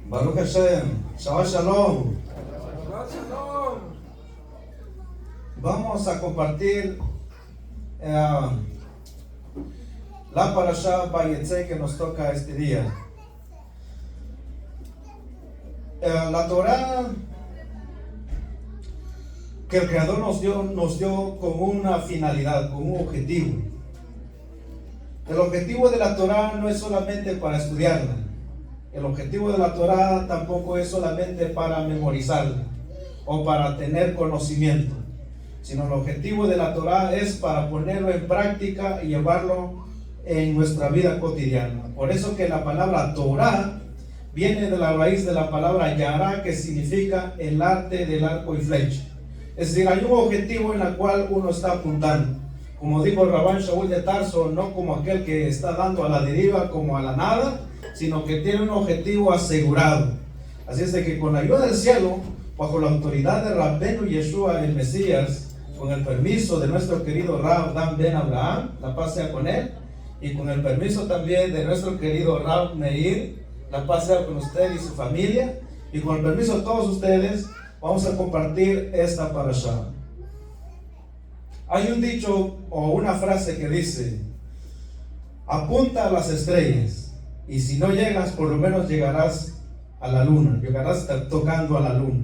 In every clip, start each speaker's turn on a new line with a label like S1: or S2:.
S1: Baruch Hashem, Shabbat Shalom. Vamos a compartir la parashá Vayetze que nos toca este día. La Torah que el Creador nos dio con una finalidad, con un objetivo. El objetivo de la Torah no es solamente para estudiarla. El objetivo de la Torah tampoco es solamente para memorizarla o para tener conocimiento, sino el objetivo de la Torah es para ponerlo en práctica y llevarlo en nuestra vida cotidiana. Por eso que la palabra Torah viene de la raíz de la palabra Yará, que significa el arte del arco y flecha. Es decir, hay un objetivo en el cual uno está apuntando. Como dijo el Rabán Shaul de Tarso, no como aquel que está dando a la deriva como a la nada, sino que tiene un objetivo asegurado. Así es de que con la ayuda del cielo, bajo la autoridad de Rabbenu Yeshua el Mesías, con el permiso de nuestro querido Rab Dan Ben Abraham, la paz sea con él, y con el permiso también de nuestro querido Rab Meir, la paz sea con usted y su familia, y con el permiso de todos ustedes, vamos a compartir esta parashá. Hay un dicho o una frase que dice: apunta a las estrellas, y si no llegas, por lo menos llegarás a la luna, llegarás tocando a la luna.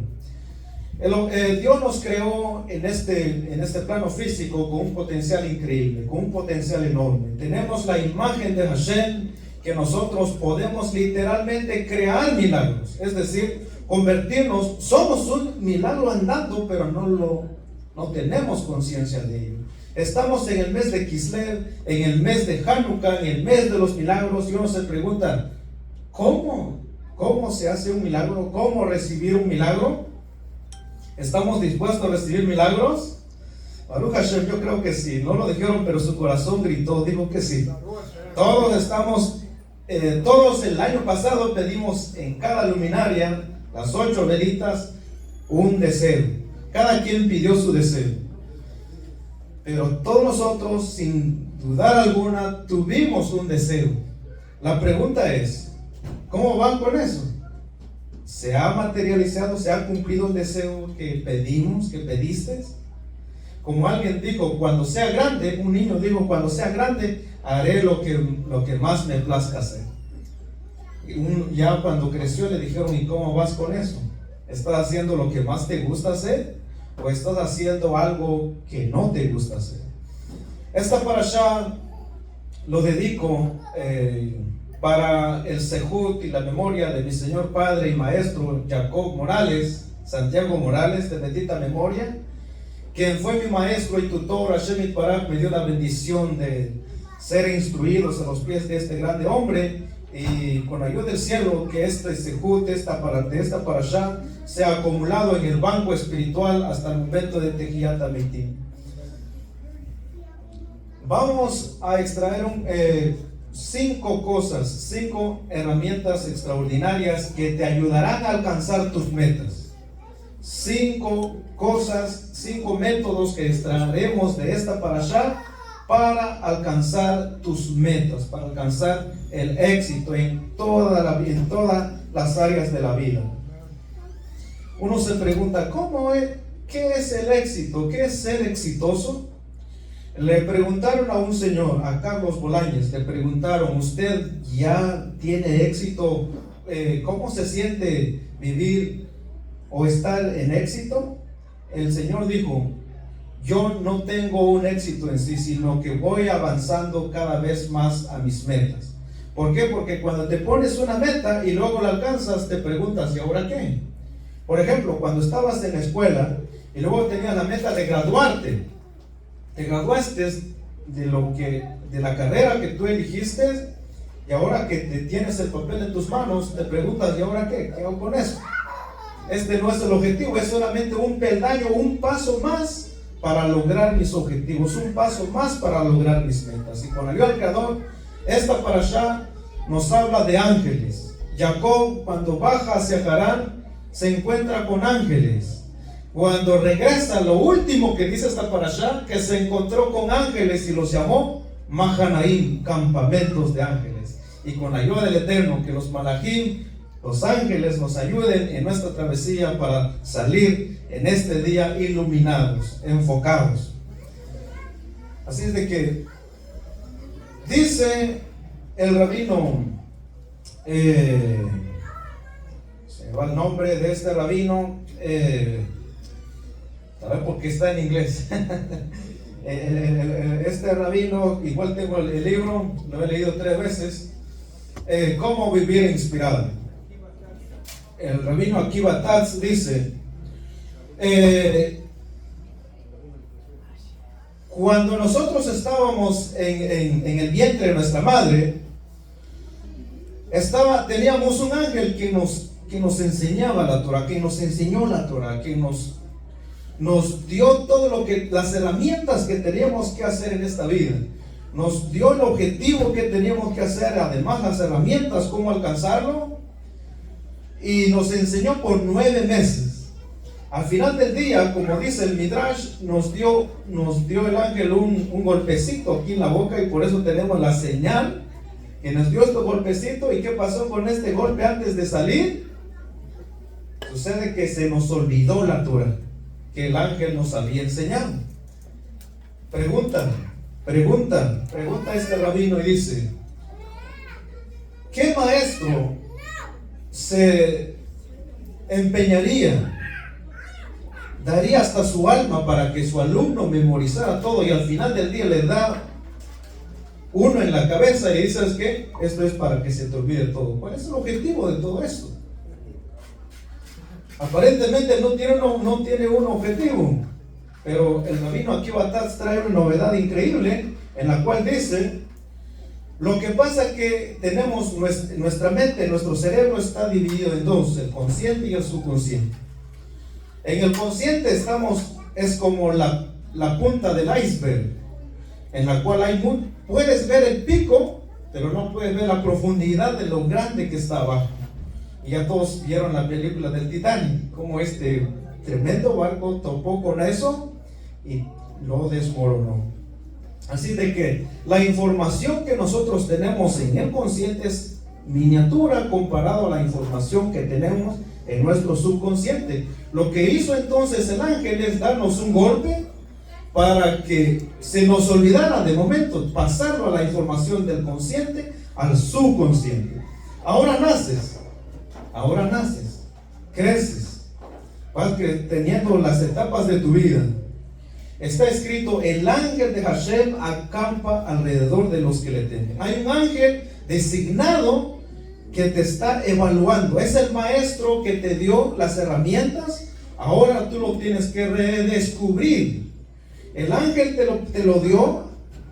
S1: Dios nos creó en este plano físico con un potencial increíble, con un potencial enorme. Tenemos la imagen de Hashem, que nosotros podemos literalmente crear milagros, es decir, convertirnos. Somos un milagro andando, pero no tenemos conciencia de ello. Estamos en el mes de Kislev, en el mes de Hanukkah, en el mes de los milagros, y uno se pregunta: ¿cómo se hace un milagro? ¿Cómo recibir un milagro? ¿Estamos dispuestos a recibir milagros? Baruch Hashem, yo creo que sí. No lo dijeron, pero su corazón gritó, dijo que sí. Todos el año pasado pedimos en cada luminaria, las 8 velitas, un deseo. Cada quien pidió su deseo. Pero todos nosotros, sin dudar alguna, tuvimos un deseo. La pregunta es: ¿cómo van con eso? ¿Se ha materializado? ¿Se ha cumplido el deseo que pedimos, que pediste? Como alguien dijo, cuando sea grande, un niño dijo, cuando sea grande, haré lo que más me plazca hacer. Ya cuando creció le dijeron: ¿y cómo vas con eso? ¿Estás haciendo lo que más te gusta hacer? ¿O estás haciendo algo que no te gusta hacer? Esta parashá lo dedico para el sehut y la memoria de mi señor padre y maestro Jacob Morales, Santiago Morales, de bendita memoria, quien fue mi maestro y tutor. Hashem Yitbaraj me dio la bendición de ser instruidos a los pies de este grande hombre, y con ayuda del cielo que este sehut, esta parashá, se ha acumulado en el banco espiritual hasta el momento de Tehiyat Amitim. Vamos a extraer 5 herramientas extraordinarias que te ayudarán a alcanzar tus metas. 5 métodos que extraeremos de esta parashá para alcanzar tus metas, para alcanzar el éxito en todas las áreas de la vida. Uno se pregunta: ¿qué es el éxito? ¿Qué es ser exitoso? Le preguntaron a un señor, a Carlos Bolañez, le preguntaron: ¿usted ya tiene éxito? ¿Cómo se siente vivir o estar en éxito? El señor dijo: yo no tengo un éxito en sí, sino que voy avanzando cada vez más a mis metas. ¿Por qué? Porque cuando te pones una meta y luego la alcanzas, te preguntas: ¿y ahora qué? Por ejemplo, cuando estabas en la escuela y luego tenías la meta de graduarte, te graduaste de la carrera que tú eligiste, y ahora que tienes el papel en tus manos, te preguntas: ¿y ahora qué? ¿Qué hago con eso? Este no es el objetivo, es solamente un peldaño, un paso más para lograr mis objetivos, un paso más para lograr mis metas. Y con ayuda del Creador, esta parashá nos habla de ángeles. Jacob, cuando baja hacia Harán, se encuentra con ángeles. Cuando regresa, lo último que dice esta parashá, que se encontró con ángeles y los llamó Mahanaim, campamentos de ángeles. Y con ayuda del Eterno, que los malajim los ángeles nos ayuden en nuestra travesía para salir en este día iluminados, enfocados. Así es de que dice el rabino, se me va el nombre de este rabino, tal vez porque está en inglés. Este rabino, igual tengo el libro, lo he leído 3 veces, Cómo vivir inspirado. El rabino Akiva Tatz dice, cuando nosotros estábamos en el vientre de nuestra madre, teníamos un ángel que nos enseñaba la Torah, que nos enseñó la Torah, que nos dio todo las herramientas que teníamos que hacer en esta vida. Nos dio el objetivo que teníamos que hacer, además las herramientas, cómo alcanzarlo, y nos enseñó por 9 meses. Al final del día, como dice el Midrash, nos dio el ángel un golpecito aquí en la boca, y por eso tenemos la señal que nos dio este golpecito. ¿Y qué pasó con este golpe antes de salir? Sucede que se nos olvidó la Torah que el ángel nos había enseñado. Pregunta este rabino y dice, ¿qué maestro se empeñaría, daría hasta su alma para que su alumno memorizara todo, y al final del día le da uno en la cabeza y dice, ¿sabes qué? Esto es para que se te olvide todo? ¿Cuál es el objetivo de todo esto? Aparentemente no tiene un objetivo, pero el rabino Akiva Tatz trae una novedad increíble, en la cual dice, lo que pasa es que tenemos nuestra mente, nuestro cerebro está dividido en 2, el consciente y el subconsciente. En el consciente es como la punta del iceberg, en la cual puedes ver el pico, pero no puedes ver la profundidad de lo grande que está abajo. Y ya todos vieron la película del Titanic, como este tremendo barco topó con eso y lo desmoronó. Así de que la información que nosotros tenemos en el consciente es miniatura comparado a la información que tenemos en nuestro subconsciente. Lo que hizo entonces el ángel es darnos un golpe para que se nos olvidara de momento, pasarlo a la información del consciente al subconsciente. Ahora naces, creces, vas teniendo las etapas de tu vida. Está escrito, el ángel de Hashem acampa alrededor de los que le temen. Hay un ángel designado que te está evaluando. Es el maestro que te dio las herramientas. Ahora tú lo tienes que redescubrir. El ángel te lo dio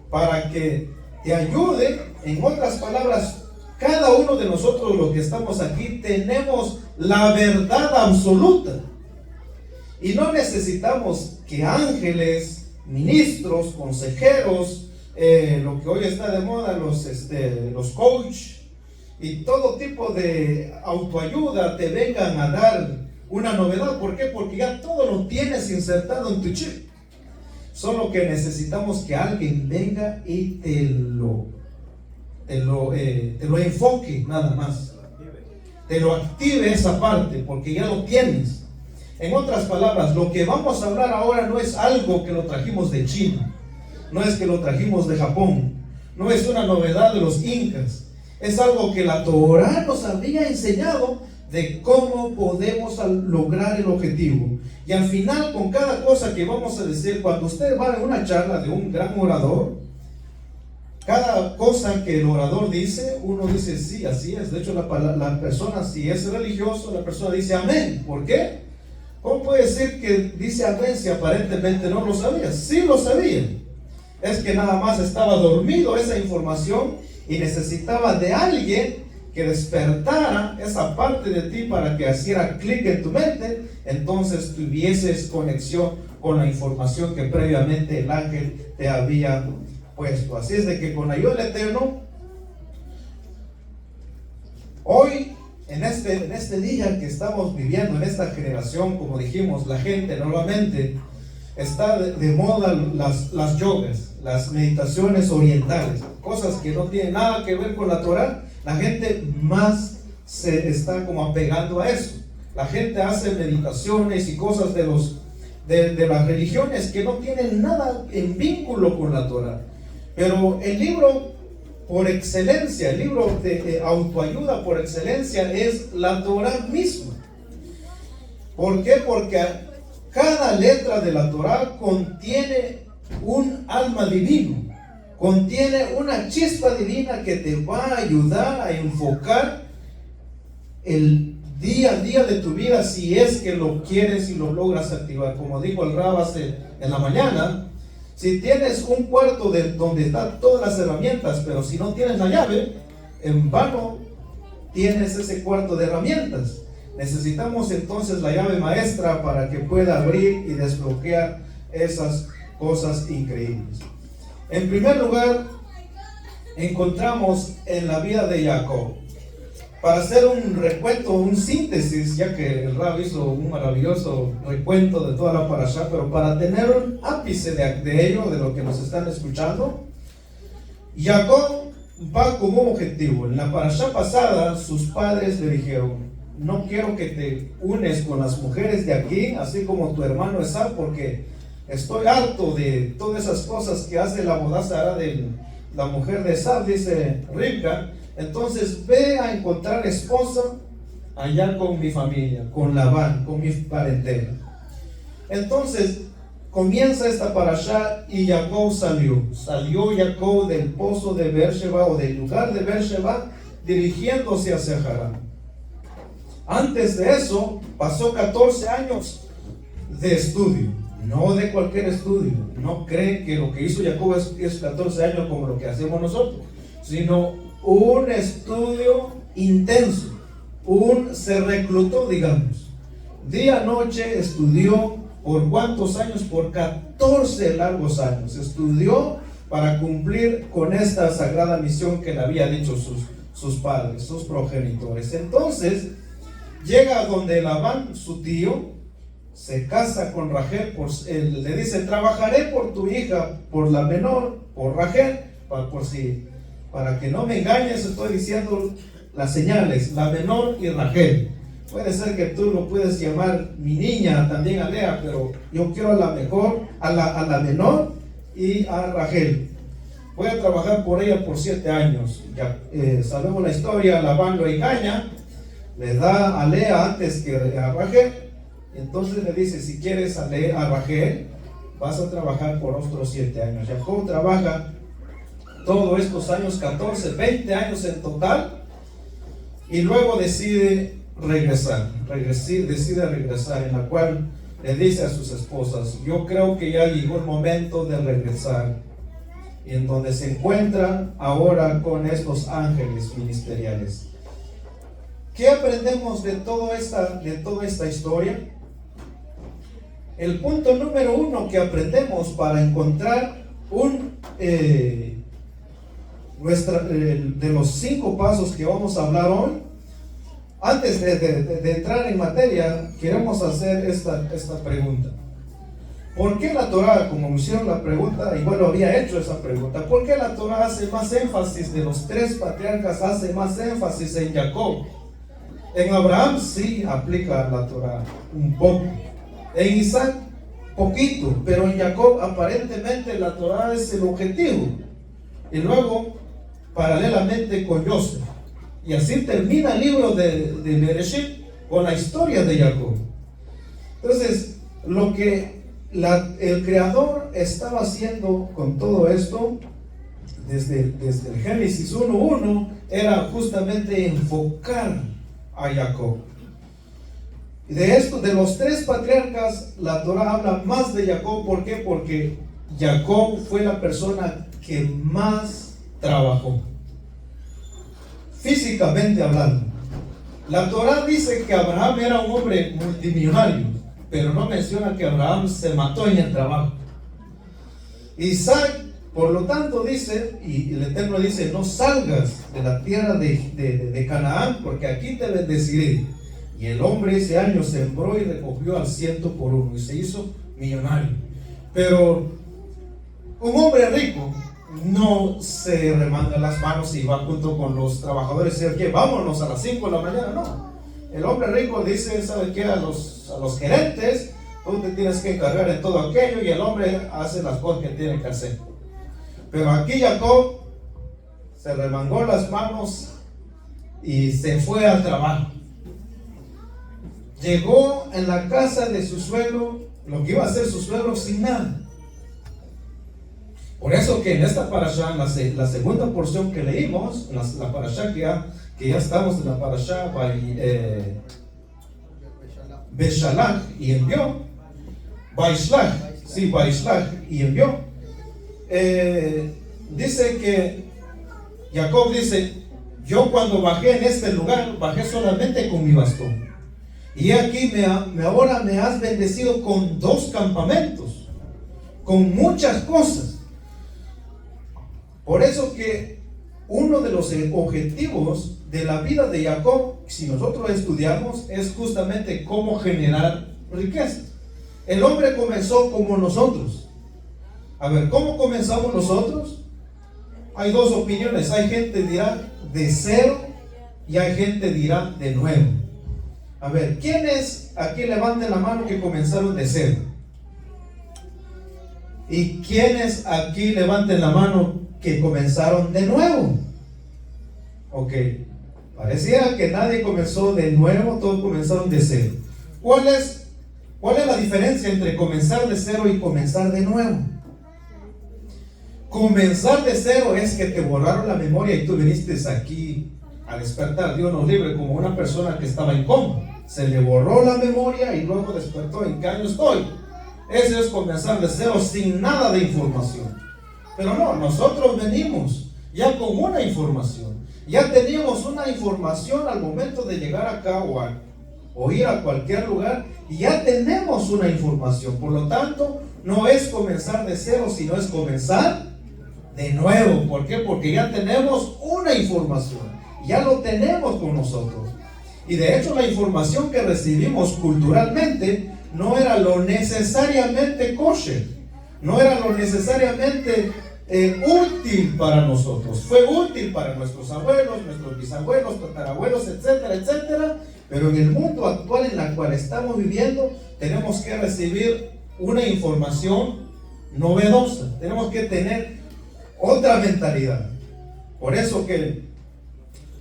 S1: para que te ayude. En otras palabras, cada uno de nosotros los que estamos aquí tenemos la verdad absoluta. Y no necesitamos que ángeles, ministros, consejeros, lo que hoy está de moda, los coach y todo tipo de autoayuda te vengan a dar una novedad. ¿Por qué? Porque ya todo lo tienes insertado en tu chip. Solo que necesitamos que alguien venga y te lo enfoque nada más. Te lo active esa parte, porque ya lo tienes. En otras palabras, lo que vamos a hablar ahora no es algo que lo trajimos de China, no es que lo trajimos de Japón, no es una novedad de los incas, es algo que la Torah nos había enseñado de cómo podemos lograr el objetivo. Y al final, con cada cosa que vamos a decir, cuando usted va a una charla de un gran orador, cada cosa que el orador dice, uno dice sí, así es. De hecho, la persona, si es religioso, la persona dice amén. ¿Por qué? ¿Cómo puede decir que dice amén si aparentemente no lo sabía? Sí lo sabía. Es que nada más estaba dormido esa información y necesitaba de alguien que despertara esa parte de ti para que hiciera clic en tu mente. Entonces tuvieses conexión con la información que previamente el ángel te había puesto. Así es de que con ayuda del Eterno, hoy en este día que estamos viviendo, en esta generación, como dijimos, la gente normalmente está de moda las yogas, las meditaciones orientales, cosas que no tienen nada que ver con la Torah. La gente más se está como apegando a eso. La gente hace meditaciones y cosas de las religiones que no tienen nada en vínculo con la Torah. Pero el libro por excelencia, el libro de autoayuda por excelencia es la Torah misma. ¿Por qué? Porque cada letra de la Torah contiene un alma divino, contiene una chispa divina que te va a ayudar a enfocar el día a día de tu vida, si es que lo quieres y lo logras activar. Como dijo el Rab en la mañana, si tienes un cuarto donde están todas las herramientas, pero si no tienes la llave, en vano tienes ese cuarto de herramientas. Necesitamos entonces la llave maestra para que pueda abrir y desbloquear esas cosas increíbles. En primer lugar, encontramos en la vida de Jacob. Para hacer un recuento, un síntesis, ya que el Rab hizo un maravilloso recuento de toda la parashá, pero para tener un ápice de ello, de lo que nos están escuchando, Jacob va con un objetivo. En la parashá pasada, sus padres le dijeron: no quiero que te unes con las mujeres de aquí, así como tu hermano Esau, porque estoy harto de todas esas cosas que hace la modazara de la mujer de Esau, dice Rivka. Entonces ve a encontrar esposa allá con mi familia, con Labán, con mi parentela. Entonces comienza esta parashá y Jacob salió Jacob del pozo de Beersheba, o del lugar de Beersheba, dirigiéndose hacia Harán. Antes de eso pasó 14 años de estudio, no de cualquier estudio. No creen que lo que hizo Jacob es 14 años como lo que hacemos nosotros, sino un estudio intenso. Se reclutó, digamos, día noche estudió. ¿Por cuántos años? Por 14 largos años estudió para cumplir con esta sagrada misión que le había dicho sus padres, sus progenitores. Entonces llega donde Labán, su tío, se casa con Rachel. Le dice: trabajaré por tu hija, por la menor, por Rachel, para que no me engañes, estoy diciendo las señales, la menor y Rachel. Puede ser que tú lo puedes llamar mi niña también, a Lea, pero yo quiero a la mejor, a la menor y a Rachel. Voy a trabajar por ella por 7 años. Ya sabemos la historia. Labán lo engaña, le da a Lea antes que a Rachel. Entonces le dice: si quieres a Rachel, vas a trabajar por otros 7 años. Jacob trabaja todos estos años, 14, 20 años en total, y luego decide regresar, en la cual le dice a sus esposas: yo creo que ya llegó el momento de regresar, y en donde se encuentra ahora con estos ángeles ministeriales. ¿Qué aprendemos de toda esta historia? El punto número 1 que aprendemos para encontrar de los 5 pasos que vamos a hablar hoy. Antes de entrar en materia, queremos hacer esta pregunta. ¿Por qué la Torah, como me hicieron la pregunta, igual lo había hecho esa pregunta, ¿por qué la Torah hace más énfasis de los 3 patriarcas, hace más énfasis en Jacob? En Abraham sí aplica la Torah un poco, en Isaac poquito, pero en Jacob aparentemente la Torah es el objetivo. Y luego paralelamente con Joseph. Y así termina el libro de Bereshit con la historia de Jacob. Entonces, lo que el Creador estaba haciendo con todo esto, desde el Génesis 1:1, era justamente enfocar a Jacob. Y de los 3 patriarcas, la Torah habla más de Jacob. ¿Por qué? Porque Jacob fue la persona que más trabajó, físicamente hablando. La Torah dice que Abraham era un hombre multimillonario, pero no menciona que Abraham se mató en el trabajo. Isaac, por lo tanto, dice, y el Eterno dice: no salgas de la tierra de Canaán, porque aquí te bendeciré. Y el hombre ese año sembró y recogió al 100 por 1 y se hizo millonario. Pero un hombre rico no se remanga las manos y va junto con los trabajadores y dice, ¿qué? Vámonos a las 5 de la mañana. No. El hombre rico dice, ¿sabe qué? A los gerentes, tú te tienes que encargar de todo aquello, y el hombre hace las cosas que tiene que hacer. Pero aquí Jacob se remangó las manos y se fue al trabajo. Llegó en la casa de su suegro, lo que iba a hacer su suegro, sin nada. Por eso que en esta parashá, la segunda porción que leímos, la parashá que ya estamos en la parashá Beshalach, y envió, Baishlach, sí, Baishlach, y envió. Dice que Jacob dice, yo cuando bajé en este lugar, bajé solamente con mi bastón. Y aquí ahora me has bendecido con 2 campamentos, con muchas cosas. Por eso que uno de los objetivos de la vida de Jacob, si nosotros estudiamos, es justamente cómo generar riquezas. El hombre comenzó como nosotros. A ver, ¿cómo comenzamos nosotros? Hay 2 opiniones. Hay gente que dirá de cero y hay gente que dirá de nuevo. A ver, ¿quiénes aquí levanten la mano que comenzaron de cero? ¿Y quiénes aquí levanten la mano que comenzaron de nuevo? Ok, pareciera que nadie comenzó de nuevo, todos comenzaron de cero. ¿Cuál es la diferencia entre comenzar de cero y comenzar de nuevo? Comenzar de cero es que te borraron la memoria y tú viniste aquí a despertar. Dios nos libre, como una persona que estaba en coma. Se le borró la memoria y luego despertó. ¿En qué año estoy? Eso es comenzar de cero, sin nada de información. Pero no, nosotros venimos ya con una información. Ya teníamos una información al momento de llegar acá o ir a cualquier lugar, y ya tenemos una información. Por lo tanto, no es comenzar de cero, sino es comenzar de nuevo. ¿Por qué? Porque ya tenemos una información, ya lo tenemos con nosotros. Y de hecho la información que recibimos culturalmente no era lo necesariamente kosher, no era lo necesariamente útil para nosotros. Fue útil para nuestros abuelos, nuestros bisabuelos, tatarabuelos, etcétera, etcétera. Pero en el mundo actual en el cual estamos viviendo, tenemos que recibir una información novedosa. Tenemos que tener otra mentalidad. Por eso que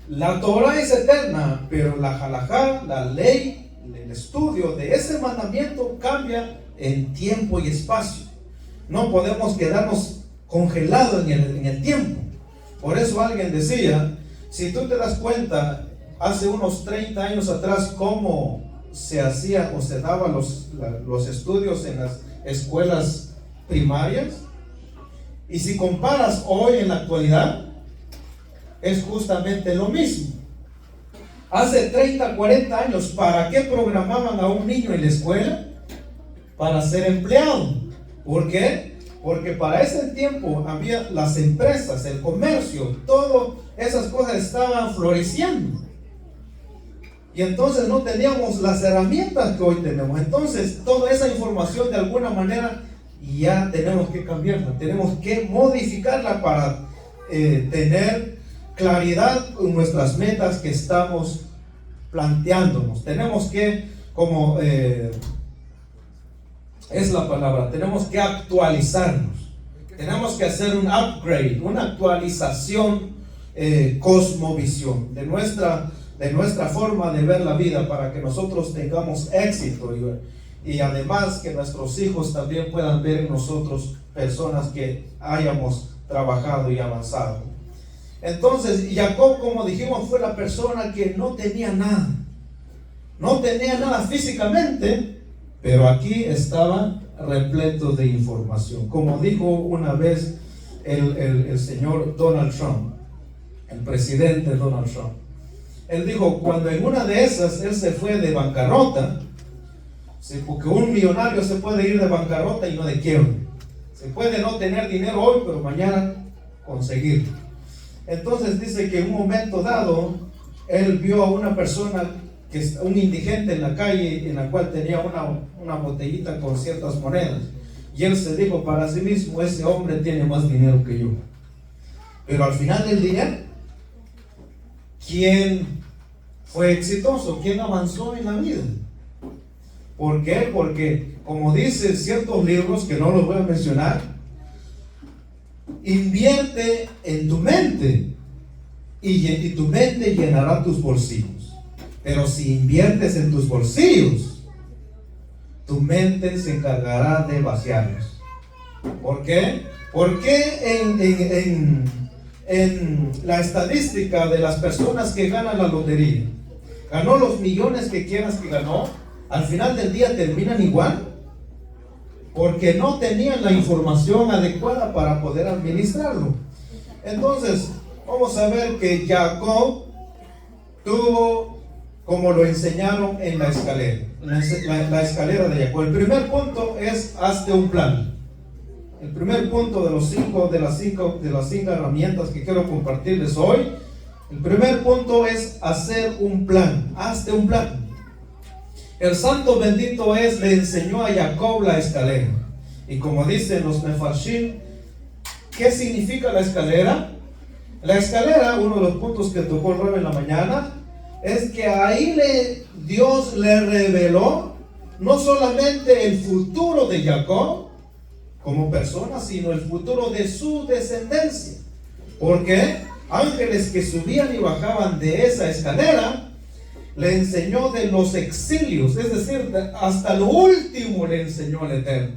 S1: la Torah es eterna, pero la halajá, la ley, el estudio de ese mandamiento cambia en tiempo y espacio. No podemos quedarnos congelados en el tiempo. Por eso alguien decía, si tú te das cuenta, hace unos 30 años atrás, cómo se hacía o se daban los estudios en las escuelas primarias, y si comparas hoy en la actualidad, es justamente lo mismo. Hace 30, 40 años, ¿para qué programaban a un niño en la escuela? Para ser empleado. ¿Por qué? Porque para ese tiempo había las empresas, el comercio, todas esas cosas estaban floreciendo. Y entonces no teníamos las herramientas que hoy tenemos. Entonces toda esa información de alguna manera ya tenemos que cambiarla, tenemos que modificarla para tener claridad en nuestras metas que estamos planteándonos. Tenemos que, como es la palabra, tenemos que actualizarnos, tenemos que hacer un upgrade, una actualización, cosmovisión de nuestra forma de ver la vida, para que nosotros tengamos éxito y además que nuestros hijos también puedan ver en nosotros personas que hayamos trabajado y avanzado. Entonces Jacob, como dijimos, fue la persona que no tenía nada físicamente, pero aquí estaba repleto de información. Como dijo una vez el señor Donald Trump, el presidente Donald Trump, él dijo, cuando en una de esas él se fue de bancarrota, sí, porque un millonario se puede ir de bancarrota y no de quiebra. Se puede no tener dinero hoy, pero mañana conseguirlo. Entonces dice que en un momento dado, él vio a una persona, un indigente en la calle, en la cual tenía una botellita con ciertas monedas. Y él se dijo para sí mismo, ese hombre tiene más dinero que yo. Pero al final del día, ¿quién fue exitoso? ¿Quién avanzó en la vida? ¿Por qué? Porque, como dicen ciertos libros, que no los voy a mencionar, invierte en tu mente y tu mente llenará tus bolsillos. Pero si inviertes en tus bolsillos, tu mente se encargará de vaciarlos. ¿Por qué? Porque en la estadística de las personas que ganan la lotería, ganó los millones que quieras que ganó, al final del día terminan igual, porque no tenían la información adecuada para poder administrarlo. Entonces, vamos a ver que Jacob tuvo, como lo enseñaron en la escalera, la escalera de Jacob. El primer punto es: hazte un plan. El primer punto de las cinco herramientas que quiero compartirles hoy, el primer punto es hacer un plan. Hazte un plan. El santo bendito le enseñó a Jacob la escalera. Y como dicen los mefarshim, ¿qué significa la escalera? La escalera, uno de los puntos que tocó el Rebe en la mañana, es que ahí Dios le reveló no solamente el futuro de Jacob como persona, sino el futuro de su descendencia. Porque ángeles que subían y bajaban de esa escalera le enseñó de los exilios, es decir, hasta lo último le enseñó el Eterno.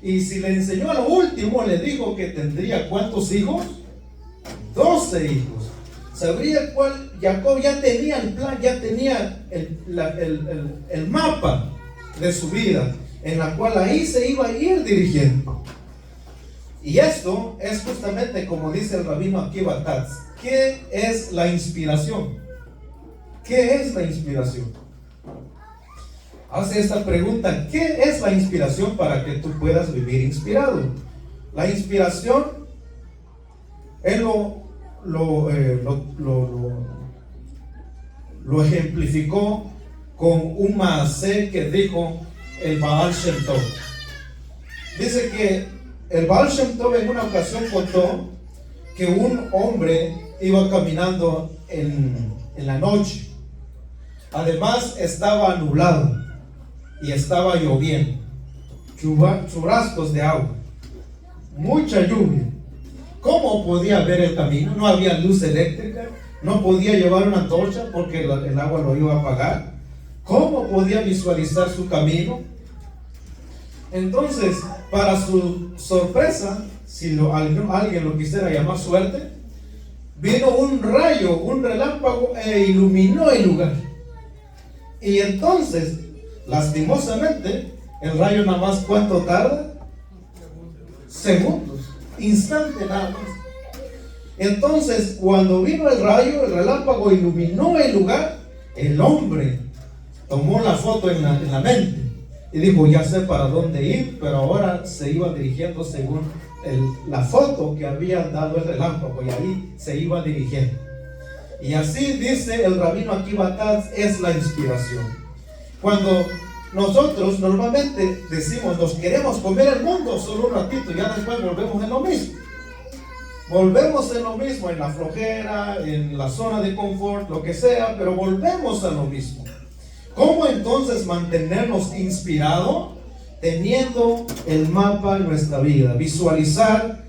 S1: Y si le enseñó a lo último, le dijo que tendría ¿cuántos hijos? 12 hijos. Sabría cuál. Jacob ya tenía el plan, ya tenía el mapa de su vida, en la cual ahí se iba a ir dirigiendo. Y esto es justamente como dice el rabino Akiva Tatz. ¿Qué es la inspiración? ¿Qué es la inspiración? Hace esta pregunta: ¿qué es la inspiración para que tú puedas vivir inspirado? La inspiración, él lo ejemplificó con un maasé que dijo el Baal Shem Tov. Dice que el Baal Shem Tov en una ocasión contó que un hombre iba caminando en la noche. Además estaba nublado y estaba lloviendo, chubascos de agua, mucha lluvia. ¿Cómo podía ver el camino? No había luz eléctrica, no podía llevar una antorcha porque el agua lo iba a apagar. ¿Cómo podía visualizar su camino? Entonces, para su sorpresa, si alguien lo quisiera llamar suerte, vino un rayo, un relámpago e iluminó el lugar. Y entonces, lastimosamente, el rayo nada más, ¿cuánto tarda? Segundos, instante nada más. Entonces, cuando vino el rayo, el relámpago iluminó el lugar, el hombre tomó la foto en la mente y dijo: ya sé para dónde ir, pero ahora se iba dirigiendo según la foto que había dado el relámpago, y ahí se iba dirigiendo. Y así dice el rabino Akiva Tatz, es la inspiración. Cuando nosotros normalmente decimos: nos queremos comer el mundo solo un ratito, ya después volvemos en lo mismo. Volvemos en lo mismo, en la flojera, en la zona de confort, lo que sea, pero volvemos a lo mismo. ¿Cómo entonces mantenernos inspirados? Teniendo el mapa en nuestra vida, visualizar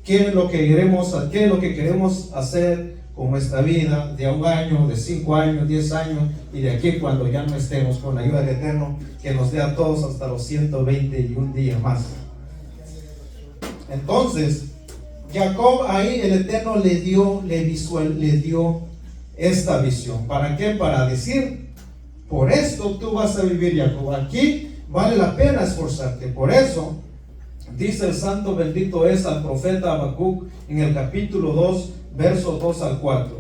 S1: qué es lo que queremos hacer con nuestra vida de 1 año, de 5 años, 10 años, y de aquí cuando ya no estemos, con la ayuda del Eterno, que nos dé a todos hasta los 121 días más. Entonces, Jacob ahí el Eterno le dio esta visión. ¿Para qué? Para decir: por esto tú vas a vivir, Jacob. Aquí vale la pena esforzarte. Por eso dice el santo bendito al profeta Habacuc en el capítulo 2, versos 2 al 4: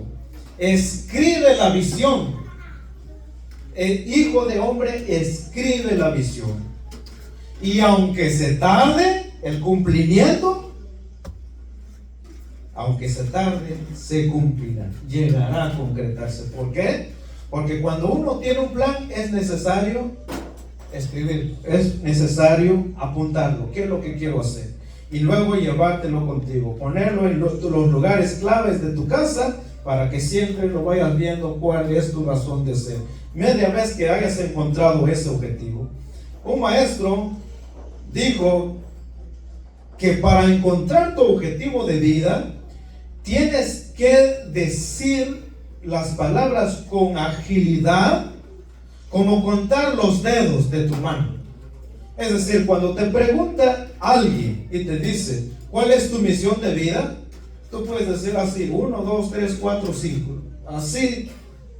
S1: escribe la visión. El hijo de hombre, escribe la visión, y aunque se tarde el cumplimiento, aunque se tarde, se cumplirá, llegará a concretarse. ¿Por qué? Porque cuando uno tiene un plan, es necesario escribir, es necesario apuntarlo. ¿Qué es lo que quiero hacer? y luego llevártelo contigo, ponerlo en los lugares claves de tu casa para que siempre lo vayas viendo cuál es tu razón de ser. Media vez que hayas encontrado ese objetivo. Un maestro dijo que para encontrar tu objetivo de vida tienes que decir las palabras con agilidad, como contar los dedos de tu mano. Es decir, cuando te pregunta alguien y te dice, ¿cuál es tu misión de vida? Tú puedes decir así, 1, 2, 3, 4, 5. Así,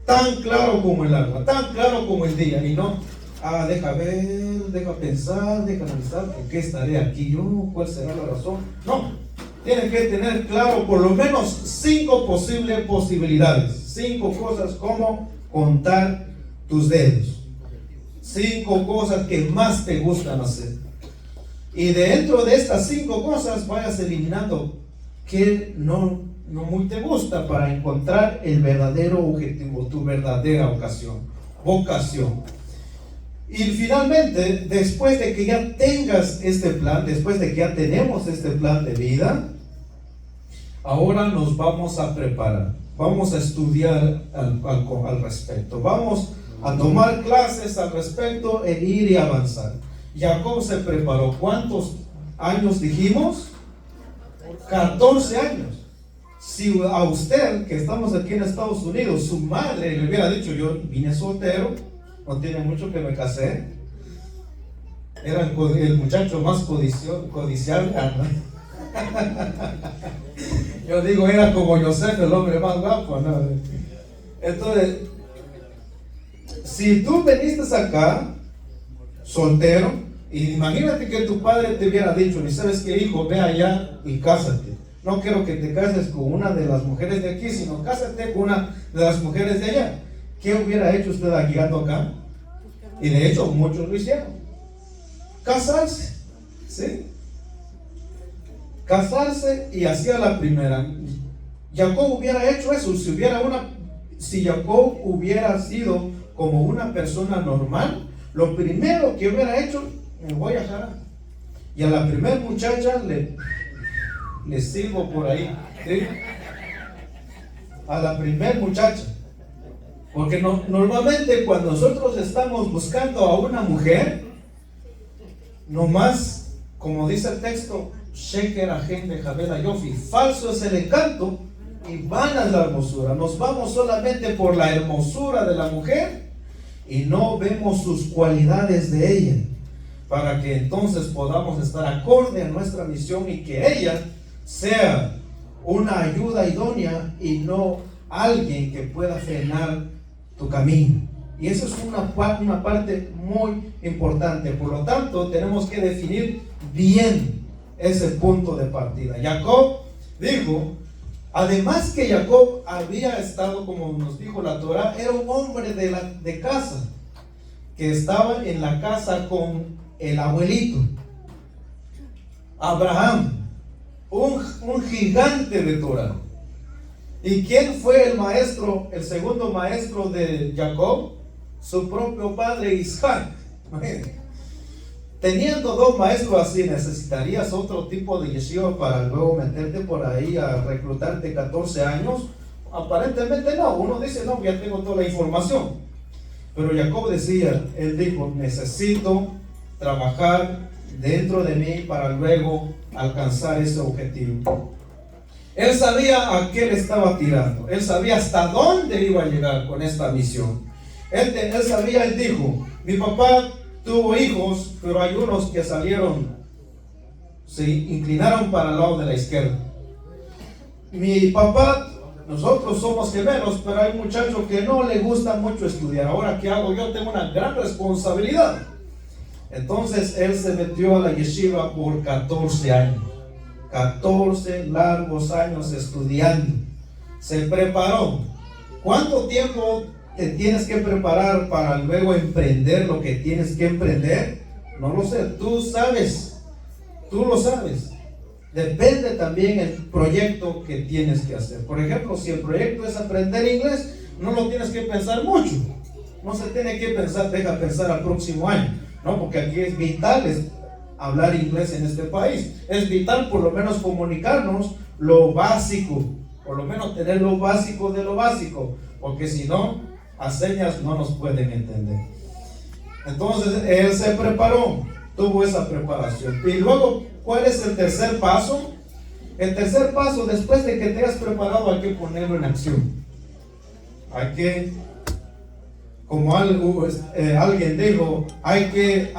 S1: tan claro como el agua, tan claro como el día. Y no, deja ver, deja pensar, deja analizar, ¿por qué estaré aquí yo? ¿Cuál será la razón? No, tienes que tener claro por lo menos 5 posibles posibilidades. 5 cosas como contar tus dedos. 5 cosas que más te gustan hacer. Y dentro de estas 5 cosas vayas eliminando que no muy te gusta para encontrar el verdadero objetivo, tu verdadera vocación. Y finalmente, después de que ya tengas este plan, después de que ya tenemos este plan de vida, ahora nos vamos a preparar, vamos a estudiar al respecto, vamos a tomar clases al respecto e ir y avanzar. Jacob se preparó. ¿Cuántos años dijimos? 14 años. Si a usted, que estamos aquí en Estados Unidos, su madre le hubiera dicho, yo vine soltero, no tiene mucho que me casé, era el muchacho más codiciable, ¿no? Yo digo, era como Joseph, el hombre más guapo, ¿no? Entonces, si tú viniste acá soltero, y imagínate que tu padre te hubiera dicho, ¿y sabes qué, hijo? Ve allá y cásate. No quiero que te cases con una de las mujeres de aquí, sino cásate con una de las mujeres de allá. ¿Qué hubiera hecho usted llegando acá? Y de hecho muchos lo hicieron. Casarse, ¿sí? Casarse y hacía la primera. Jacob hubiera hecho eso. Si Jacob hubiera sido como una persona normal, lo primero que hubiera hecho, me voy a jalar. Y a la primer muchacha le sirvo por ahí, ¿sí? A la primer muchacha. Porque normalmente cuando nosotros estamos buscando a una mujer, nomás, como dice el texto, Sheker agente Jabela Yofi, falso es el encanto y vana es la hermosura. Nos vamos solamente por la hermosura de la mujer y no vemos sus cualidades de ella, para que entonces podamos estar acorde a nuestra misión y que ella sea una ayuda idónea y no alguien que pueda frenar tu camino. Y eso es una parte muy importante. Por lo tanto, tenemos que definir bien ese punto de partida. Jacob dijo, además que Jacob había estado, como nos dijo la Torah, era un hombre de casa, que estaba en la casa con el abuelito Abraham, un gigante de Torah. ¿Y quién fue el maestro, el segundo maestro de Jacob? Su propio padre Isaac. Teniendo 2 maestros así, ¿necesitarías otro tipo de yeshiva para luego meterte por ahí a reclutarte 14 años? Aparentemente no. Uno dice, no, ya tengo toda la información. Pero Jacob él dijo, necesito trabajar dentro de mí para luego alcanzar ese objetivo. Él sabía a qué le estaba tirando. Él sabía hasta dónde iba a llegar con esta misión. Él dijo, mi papá tuvo hijos, pero hay unos que se inclinaron para el lado de la izquierda. Mi papá, nosotros somos gemelos, pero hay muchachos que no le gusta mucho estudiar. Ahora, ¿qué hago? Yo tengo una gran responsabilidad. Entonces, él se metió a la yeshiva por 14 años. 14 largos años estudiando. Se preparó. ¿Cuánto tiempo te tienes que preparar para luego emprender lo que tienes que emprender? No lo sé, tú lo sabes. Depende también el proyecto que tienes que hacer. Por ejemplo, si el proyecto es aprender inglés, no lo tienes que pensar mucho. No se tiene que pensar, deja pensar al próximo año, ¿no? Porque aquí es vital hablar inglés en este país. Es vital por lo menos comunicarnos lo básico, por lo menos tener lo básico de lo básico, porque si no, a señas no nos pueden entender. Entonces él se preparó, tuvo esa preparación. Y luego, ¿cuál es el tercer paso? El tercer paso, después de que te hayas preparado, hay que ponerlo en acción. Hay que, como alguien dijo, hay que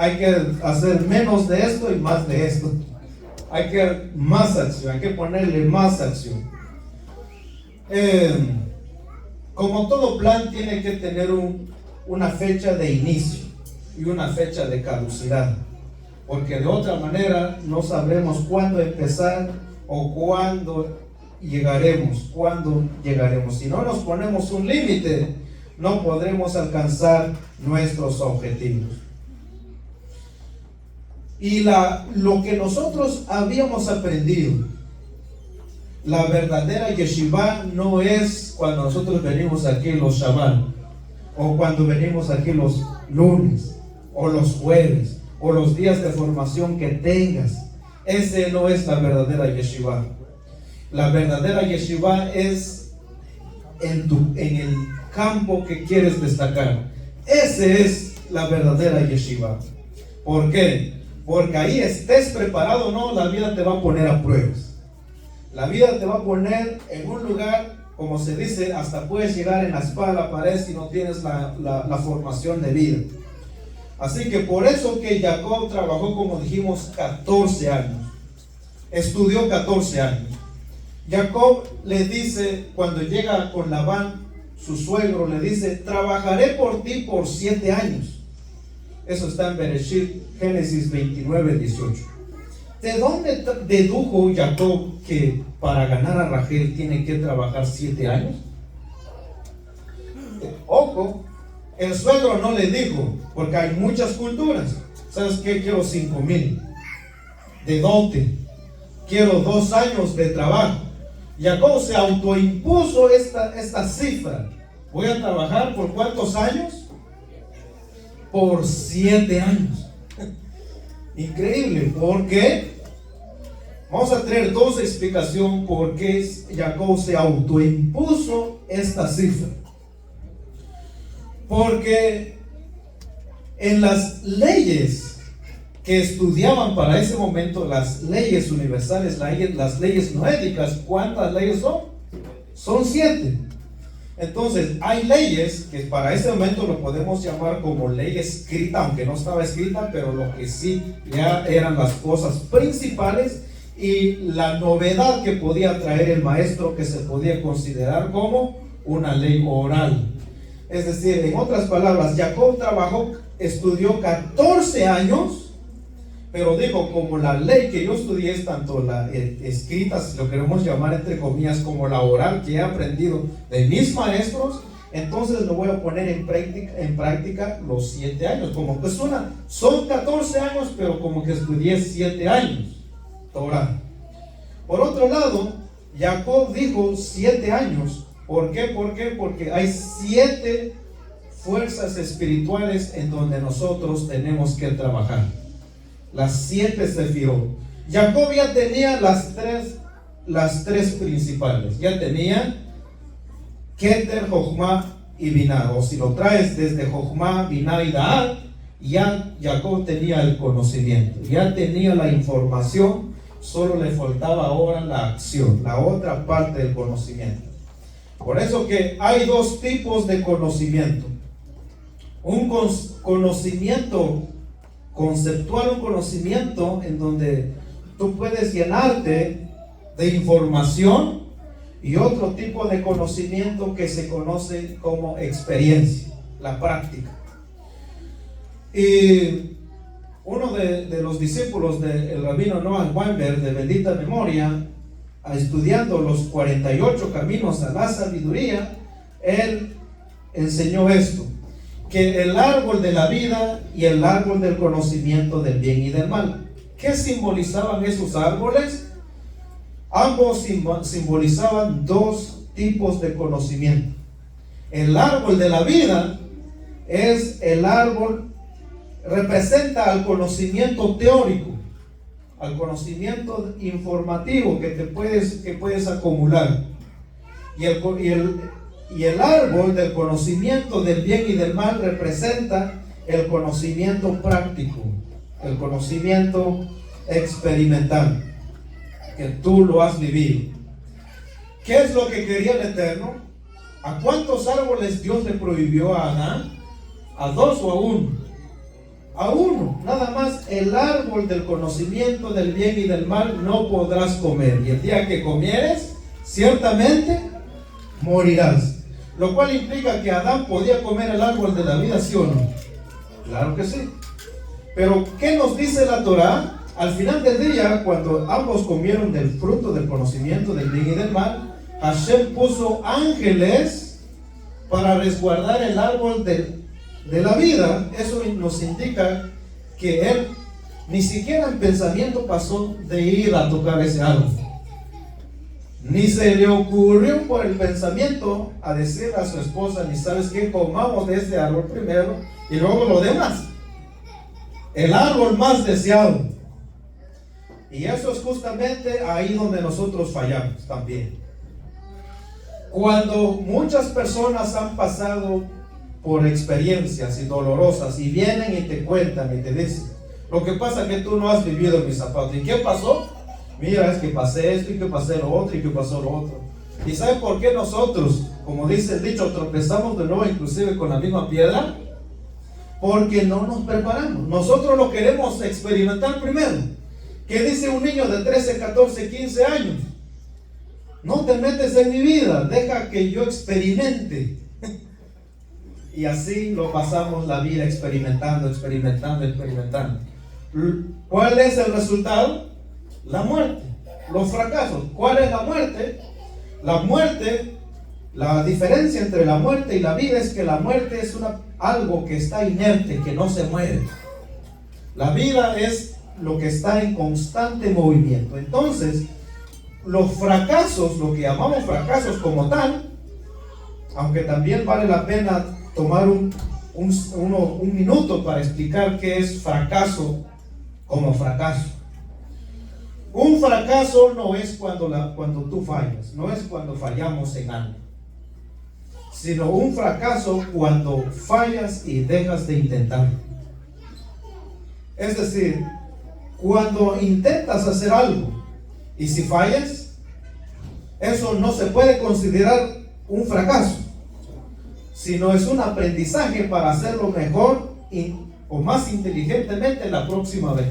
S1: hacer menos de esto y más de esto. Hay que más acción, hay que ponerle más acción. Como todo plan tiene que tener una fecha de inicio y una fecha de caducidad, porque de otra manera no sabremos cuándo empezar o cuándo llegaremos. Si no nos ponemos un límite, no podremos alcanzar nuestros objetivos. Y lo que nosotros habíamos aprendido, la verdadera yeshiva no es cuando nosotros venimos aquí los Shabbat, o cuando venimos aquí los lunes, o los jueves, o los días de formación que tengas. Ese no es la verdadera yeshiva. La verdadera yeshiva es en el campo que quieres destacar. Ese es la verdadera yeshiva. ¿Por qué? Porque ahí estés preparado o no, la vida te va a poner a pruebas. La vida te va a poner en un lugar, como se dice, hasta puedes llegar en la espada a la pared si no tienes la formación de vida. Así que por eso que Jacob trabajó, como dijimos, 14 años. Estudió 14 años. Jacob le dice, cuando llega con Labán, su suegro, le dice: trabajaré por ti por 7 años. Eso está en Bereshit, Génesis 29:18. ¿De dónde dedujo Jacob que para ganar a Rachel tiene que trabajar 7 años? Ojo, el suegro no le dijo, porque hay muchas culturas. ¿Sabes qué? Quiero 5,000 de dote. Quiero 2 años de trabajo. Jacob se autoimpuso esta cifra. Voy a trabajar ¿por cuántos años? Por 7 años. Increíble. ¿Por qué? Vamos a tener 2 explicaciones por qué Jacob se autoimpuso esta cifra. Porque en las leyes que estudiaban para ese momento, las leyes universales, las leyes noéticas, ¿cuántas leyes son? Son 7. Entonces, hay leyes que para ese momento lo podemos llamar como ley escrita, aunque no estaba escrita, pero lo que sí ya eran las cosas principales y la novedad que podía traer el maestro, que se podía considerar como una ley oral. Es decir, en otras palabras, Jacob estudió 14 años, pero digo, como la ley que yo estudié es tanto la escrita, si lo queremos llamar entre comillas, como la oral que he aprendido de mis maestros, entonces lo voy a poner en práctica los 7 años. Como que son 14 años, pero como que estudié 7 años Torah. Por otro lado, Jacob dijo 7 años. ¿Por qué? Porque hay 7 fuerzas espirituales en donde nosotros tenemos que trabajar. Las 7 sefirot. Jacob ya tenía las tres principales. Ya tenía Keter, Jochma y Binah. O si lo traes desde Jochma, Binah y Da'at, ya Jacob tenía el conocimiento, ya tenía la información, solo le faltaba ahora la acción, la otra parte del conocimiento. Por eso que hay 2 tipos de conocimiento. Un conocimiento conceptual, un conocimiento en donde tú puedes llenarte de información, y otro tipo de conocimiento que se conoce como experiencia, la práctica. Y uno de los discípulos del rabino Noah Weinberg, de bendita memoria, estudiando los 48 caminos a la sabiduría, él enseñó esto: que el árbol de la vida y el árbol del conocimiento del bien y del mal. ¿Qué simbolizaban esos árboles? Ambos simbolizaban 2 tipos de conocimiento. El árbol de la vida es el árbol, representa al conocimiento teórico, al conocimiento informativo que puedes acumular. Y el árbol del conocimiento del bien y del mal representa el conocimiento práctico, el conocimiento experimental, que tú lo has vivido. ¿Qué es lo que quería el Eterno? ¿A cuántos árboles Dios le prohibió a Adán? ¿A 2 o a 1? A 1, nada más. El árbol del conocimiento del bien y del mal no podrás comer, y el día que comieres, ciertamente morirás. Lo cual implica que Adán podía comer el árbol de la vida, ¿sí o no? Claro que sí. Pero ¿qué nos dice la Torá? Al final del día, cuando ambos comieron del fruto del conocimiento del bien y del mal, Hashem puso ángeles para resguardar el árbol de la vida. Eso nos indica que él ni siquiera en pensamiento pasó de ir a tocar ese árbol. Ni se le ocurrió por el pensamiento a decir a su esposa, ni sabes qué, comamos de este árbol primero y luego lo demás. El árbol más deseado. Y eso es justamente ahí donde nosotros fallamos también. Cuando muchas personas han pasado por experiencias y dolorosas y vienen y te cuentan y te dicen, lo que pasa es que tú no has vivido en mis zapatos. ¿Y qué pasó? Mira, es que pasé esto y que pasé lo otro y que pasó lo otro. ¿Y sabe por qué nosotros, como dice el dicho, tropezamos de nuevo inclusive con la misma piedra? Porque no nos preparamos. Nosotros lo queremos experimentar primero. ¿Qué dice un niño de 13, 14, 15 años? No te metes en mi vida, deja que yo experimente. Y así lo pasamos la vida experimentando. ¿Cuál es el resultado? La muerte, los fracasos. ¿Cuál es la muerte? La muerte, la diferencia entre la muerte y la vida es que la muerte es algo que está inerte, que no se muere. La vida es lo que está en constante movimiento. Entonces, los fracasos, lo que llamamos fracasos como tal, aunque también vale la pena tomar un minuto para explicar qué es fracaso como fracaso. Un fracaso no es cuando tú fallas, no es cuando fallamos en algo, sino un fracaso cuando fallas y dejas de intentar. Es decir, cuando intentas hacer algo y si fallas, eso no se puede considerar un fracaso, sino es un aprendizaje para hacerlo mejor o más inteligentemente la próxima vez.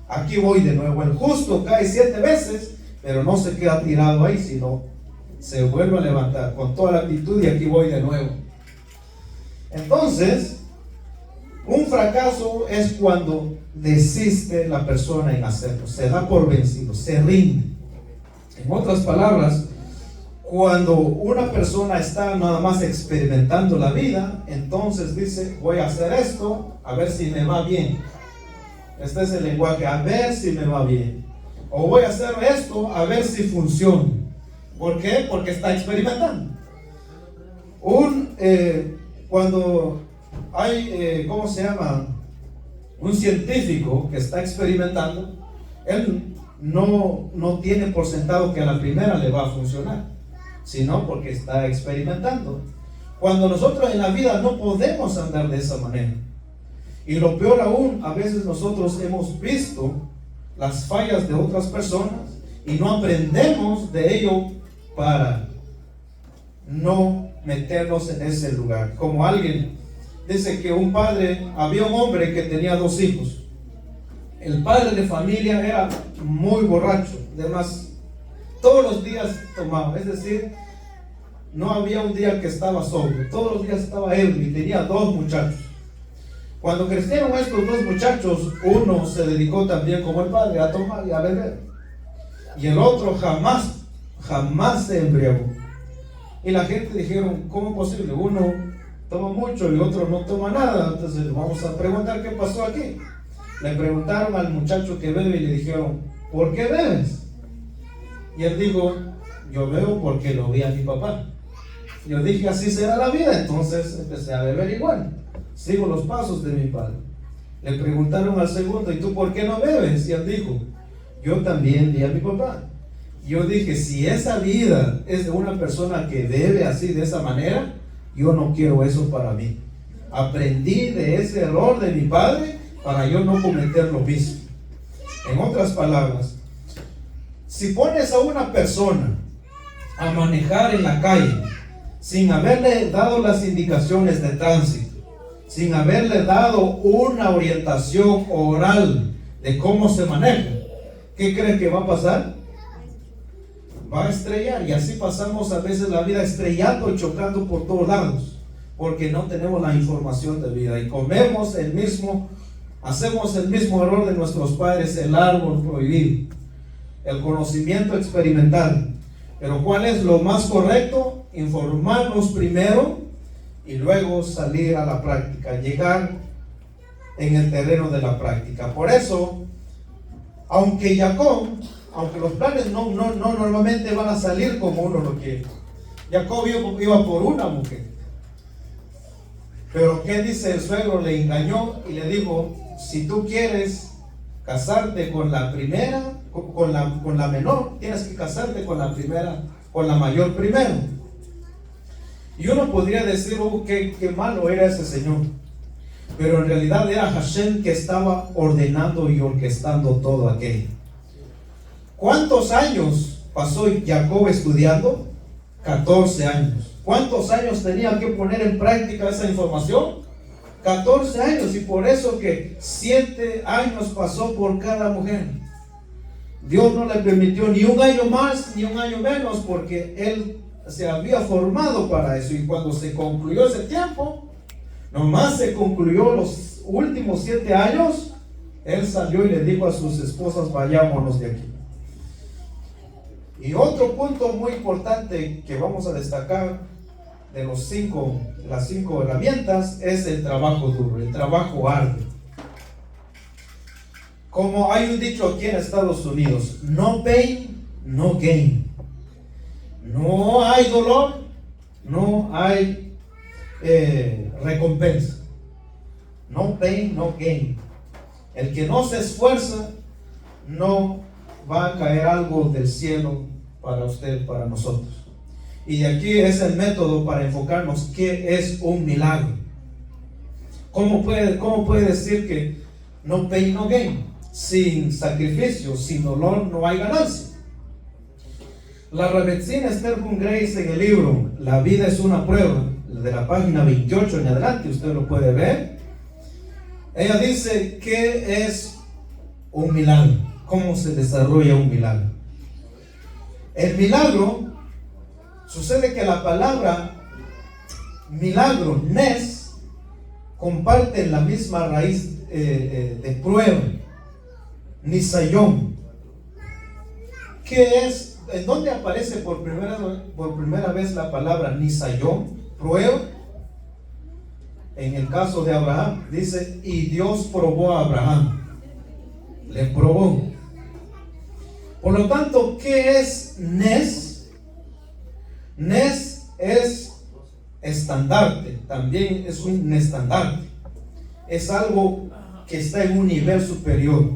S1: Aquí voy de nuevo. El justo cae 7 veces, pero no se queda tirado ahí, sino se vuelve a levantar con toda la actitud y aquí voy de nuevo. Entonces, un fracaso es cuando desiste la persona en hacerlo, se da por vencido, se rinde. En otras palabras, cuando una persona está nada más experimentando la vida, entonces dice, voy a hacer esto, a ver si me va bien. Este es el lenguaje, a ver si me va bien. O voy a hacer esto, a ver si funciona. ¿Por qué? Porque está experimentando. Cuando hay, ¿cómo se llama? Un científico que está experimentando, él no tiene por sentado que a la primera le va a funcionar, sino porque está experimentando. Cuando nosotros en la vida no podemos andar de esa manera. Y lo peor aún, a veces nosotros hemos visto las fallas de otras personas y no aprendemos de ello para no meternos en ese lugar. Como alguien dice que había un hombre que tenía 2 hijos. El padre de familia era muy borracho, además todos los días tomaba, es decir, no había un día que estaba sobrio, todos los días estaba ebrio y tenía 2 muchachos. Cuando crecieron estos 2 muchachos, uno se dedicó también como el padre a tomar y a beber, y el otro jamás se embriagó. Y la gente dijeron, ¿cómo es posible? Uno toma mucho y otro no toma nada. Entonces vamos a preguntar qué pasó aquí. Le preguntaron al muchacho que bebe y le dijeron, ¿por qué bebes? Y él dijo, yo bebo porque lo vi a mi papá. Yo dije, así será la vida. Entonces empecé a beber igual, sigo los pasos de mi padre. Le preguntaron al segundo, ¿y tú por qué no bebes? Y él dijo, Yo también vi a mi papá. Yo dije, si esa vida es de una persona que bebe así, de esa manera, yo no quiero eso para mí. Aprendí de ese error de mi padre para yo no cometer lo mismo. En otras palabras, si pones a una persona a manejar en la calle sin haberle dado las indicaciones de tránsito, sin haberle dado una orientación oral de cómo se maneja, ¿qué creen que va a pasar? Va a estrellar. Y así pasamos a veces la vida estrellando y chocando por todos lados, porque no tenemos la información de vida y hacemos el mismo error de nuestros padres, el árbol prohibido, el conocimiento experimental. Pero ¿cuál es lo más correcto? Informarnos primero y luego salir a la práctica, llegar en el terreno de la práctica. Por eso, aunque los planes no normalmente van a salir como uno lo quiere. Jacob iba por una mujer. Pero ¿qué dice el suegro? Le engañó y le dijo, si tú quieres casarte con la primera, con la menor, tienes que casarte con la primera, con la mayor primero. Y uno podría decir, qué malo era ese señor. Pero en realidad era Hashem que estaba ordenando y orquestando todo aquello. ¿Cuántos años pasó Jacob estudiando? 14 años. ¿Cuántos años tenía que poner en práctica esa información? 14 años. Y por eso que 7 años pasó por cada mujer. Dios no le permitió ni un año más ni un año menos, porque él se había formado para eso. Y cuando se concluyó ese tiempo, nomás se concluyó los últimos 7 años, él salió y le dijo a sus esposas, vayámonos de aquí. Y otro punto muy importante que vamos a destacar de las 5 herramientas es el trabajo duro, el trabajo arduo. Como hay un dicho aquí en Estados Unidos, no pain, no gain. No hay dolor, no hay recompensa. No pain, no gain. El que no se esfuerza, no va a caer algo del cielo para usted, para nosotros. Y aquí es el método para enfocarnos qué es un milagro. ¿Cómo puede decir que no pain, no gain? Sin sacrificio, sin dolor, no hay ganancia. La Rebbetzin Esther Kun Grace, en el libro La vida es una prueba, de la página 28 en adelante, usted lo puede ver. Ella dice, ¿qué es un milagro? ¿Cómo se desarrolla un milagro? El milagro, sucede que la palabra milagro, nes, comparten la misma raíz de prueba, nisayón. ¿Qué es? ¿En dónde aparece por primera vez la palabra nisayón? Prueba. En el caso de Abraham, dice, y Dios probó a Abraham. Le probó. Por lo tanto, ¿qué es nes? Nes es estandarte, también es un estandarte. Es algo que está en un nivel superior.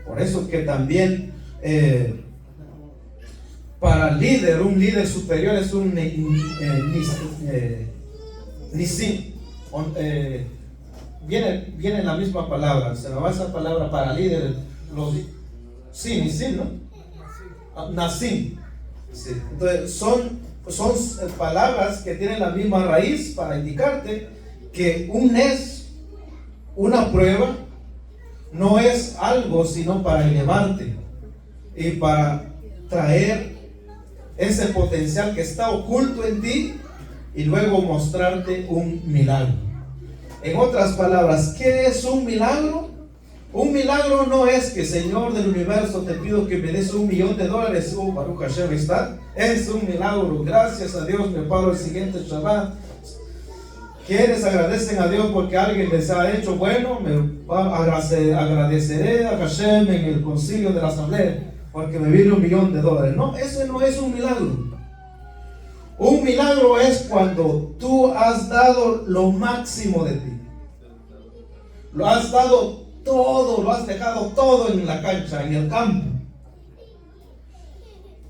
S1: Por eso que también para un líder superior es un nisim. Viene la misma palabra, se me va esa palabra para líder, nisim, ¿no? Nasim. Sí. Entonces son palabras que tienen la misma raíz para indicarte que un nes, una prueba, no es algo sino para elevarte y para traer ese potencial que está oculto en ti y luego mostrarte un milagro. En otras palabras, ¿qué es un milagro? Un milagro no es que, Señor del universo, te pido que me des $1,000,000. Baruch Hashem está. Es un milagro. Gracias a Dios me paro el siguiente Shabbat. Quienes agradecen a Dios porque alguien les ha hecho bueno, agradeceré a Hashem en el concilio de la asamblea porque me vino $1,000,000. No, eso no es un milagro. Un milagro es cuando tú has dado lo máximo de ti. Lo has dado todo, lo has dejado todo en la cancha, en el campo.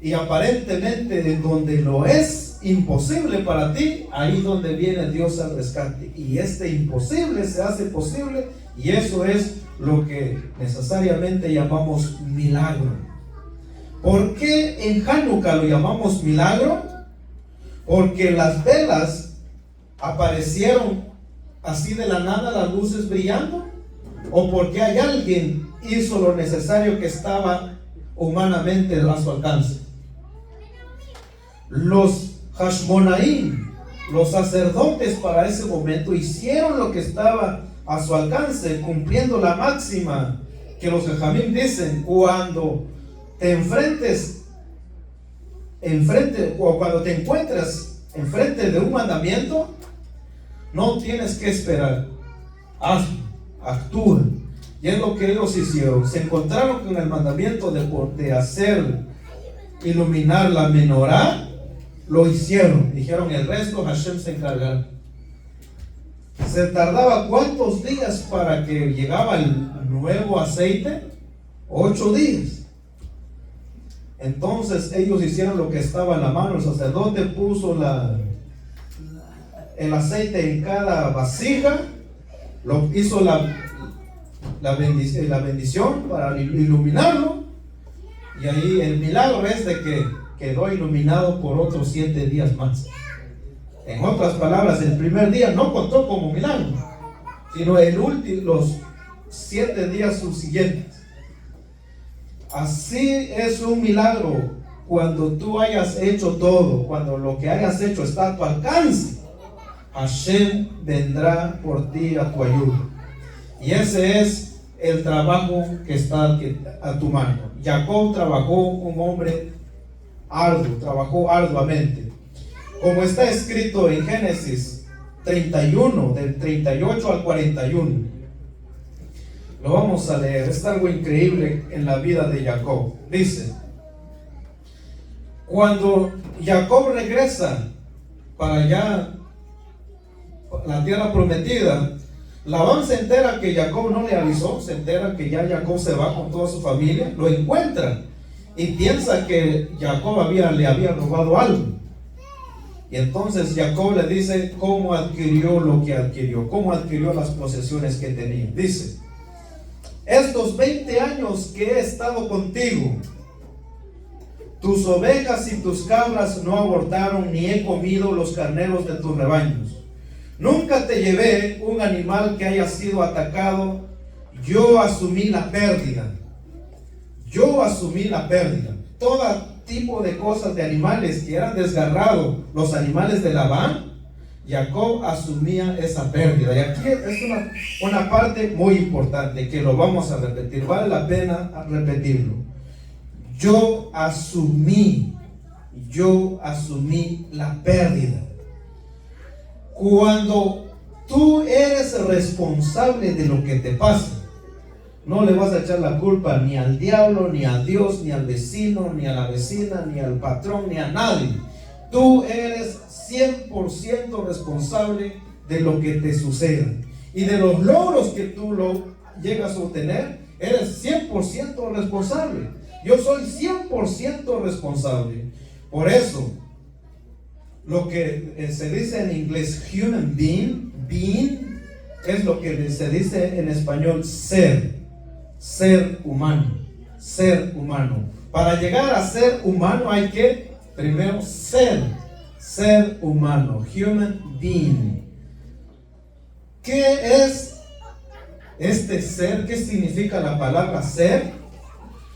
S1: Y aparentemente en donde lo es imposible para ti, ahí donde viene Dios al rescate. Y este imposible se hace posible, y eso es lo que necesariamente llamamos milagro. ¿Por qué en Hanukkah lo llamamos milagro? Porque las velas aparecieron así de la nada, las luces brillando, o porque hay alguien hizo lo necesario que estaba humanamente a su alcance. Los Hashmonaim, los sacerdotes para ese momento, hicieron lo que estaba a su alcance, cumpliendo la máxima que los Jajamim dicen: cuando te o cuando te encuentras enfrente de un mandamiento, no tienes que esperar, hazlo, actúa. Y es lo que ellos hicieron. Se encontraron con el mandamiento de hacer iluminar la menorá, lo hicieron. Dijeron: el resto Hashem se encargará. Se tardaba ¿cuántos días para que llegaba el nuevo aceite? 8 días. Entonces ellos hicieron lo que estaba en la mano. El sacerdote puso el aceite en cada vasija, hizo la bendición para iluminarlo, y ahí el milagro es de que quedó iluminado por otros 7 días más. En otras palabras, el primer día no contó como milagro, sino los 7 días subsiguientes. Así es un milagro cuando tú hayas hecho todo, cuando lo que hayas hecho está a tu alcance. Hashem vendrá por ti a tu ayuda. Y ese es el trabajo que está a tu mano. Jacob trabajó, un hombre arduo, trabajó arduamente. Como está escrito en Génesis 31, del 38 al 41. Lo vamos a leer. Es algo increíble en la vida de Jacob. Dice: cuando Jacob regresa para allá, la tierra prometida, Labán se entera que Jacob no le avisó, se entera que ya Jacob se va con toda su familia, lo encuentra y piensa que Jacob le había robado algo. Y entonces Jacob le dice cómo adquirió lo que adquirió, cómo adquirió las posesiones que tenía. Dice: estos 20 años que he estado contigo, tus ovejas y tus cabras no abortaron, ni he comido los carneros de tus rebaños. Nunca te llevé un animal que haya sido atacado. Yo asumí la pérdida. Yo asumí la pérdida. Todo tipo de cosas de animales que eran desgarrados, los animales de Labán, Jacob asumía esa pérdida. Y aquí es una parte muy importante que lo vamos a repetir. Vale la pena repetirlo. Yo asumí la pérdida. Cuando tú eres responsable de lo que te pasa, no le vas a echar la culpa ni al diablo, ni a Dios, ni al vecino, ni a la vecina, ni al patrón, ni a nadie. Tú eres 100% responsable de lo que te suceda. Y de los logros que tú llegas a obtener, eres 100% responsable. Yo soy 100% responsable. Por eso, lo que se dice en inglés human being, es lo que se dice en español ser humano. Para llegar a ser humano hay que primero ser humano, human being. ¿Qué es este ser? ¿Qué significa la palabra ser?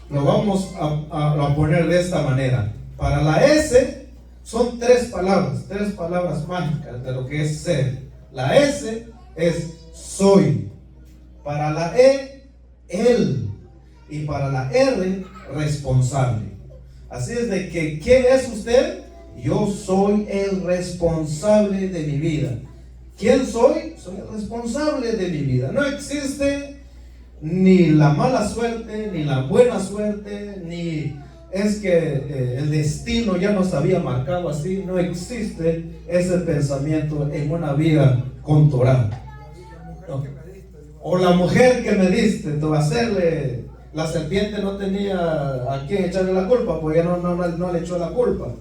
S1: Lo vamos a poner de esta manera. Para la S son 3 palabras mágicas de lo que es ser. La S es soy. Para la E, él. Y para la R, responsable. Así es de que, ¿quién es usted? Yo soy el responsable de mi vida. ¿Quién soy? Soy el responsable de mi vida. No existe ni la mala suerte, ni la buena suerte, ni es que el destino ya nos había marcado así. No existe ese pensamiento en una vida con Torah. No. O la mujer que me diste, te va a hacerle La serpiente no tenía a quién echarle la culpa, porque no le echó la culpa.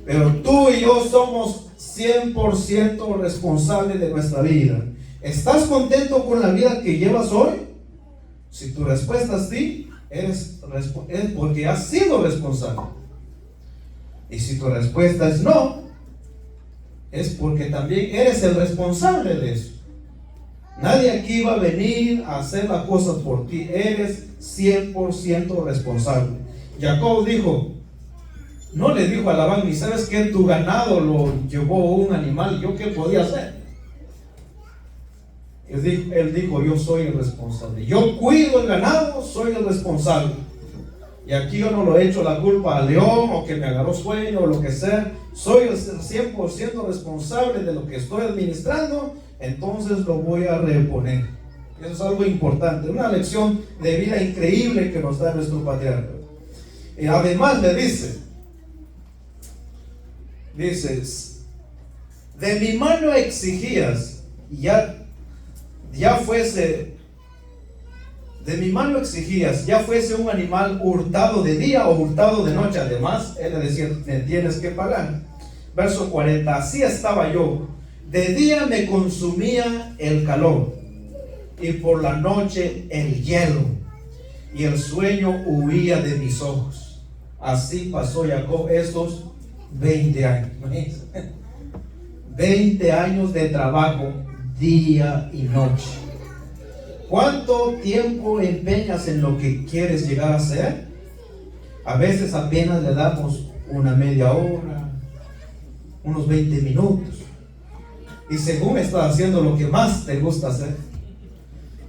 S1: Pero tú y yo somos 100% responsables de nuestra vida. ¿Estás contento con la vida que llevas hoy? Si tu respuesta es sí, es porque has sido responsable. Y si tu respuesta es no, es porque también eres el responsable de eso. Nadie aquí va a venir a hacer las cosas por ti. Eres 100% responsable. Jacob dijo, no le dijo a Labán, ni sabes que tu ganado lo llevó un animal, ¿yo qué podía hacer? Él dijo, yo soy el responsable. Yo cuido el ganado, soy el responsable. Y aquí yo no lo he hecho la culpa al león o que me agarró sueño o lo que sea. Soy el 100% responsable de lo que estoy administrando, entonces lo voy a reponer. Eso es algo importante, una lección de vida increíble que nos da nuestro patriarca. Y además le dice, de mi mano exigías, ya fuese un animal hurtado de día o hurtado de noche. Además, él le decía, me tienes que pagar. Verso 40, así estaba yo. De día me consumía el calor, y por la noche el hielo, y el sueño huía de mis ojos. Así pasó Jacob estos 20 años. 20 años de trabajo, día y noche. ¿Cuánto tiempo empeñas en lo que quieres llegar a ser? A veces apenas le damos una media hora, unos 20 minutos. Y según estás haciendo lo que más te gusta hacer.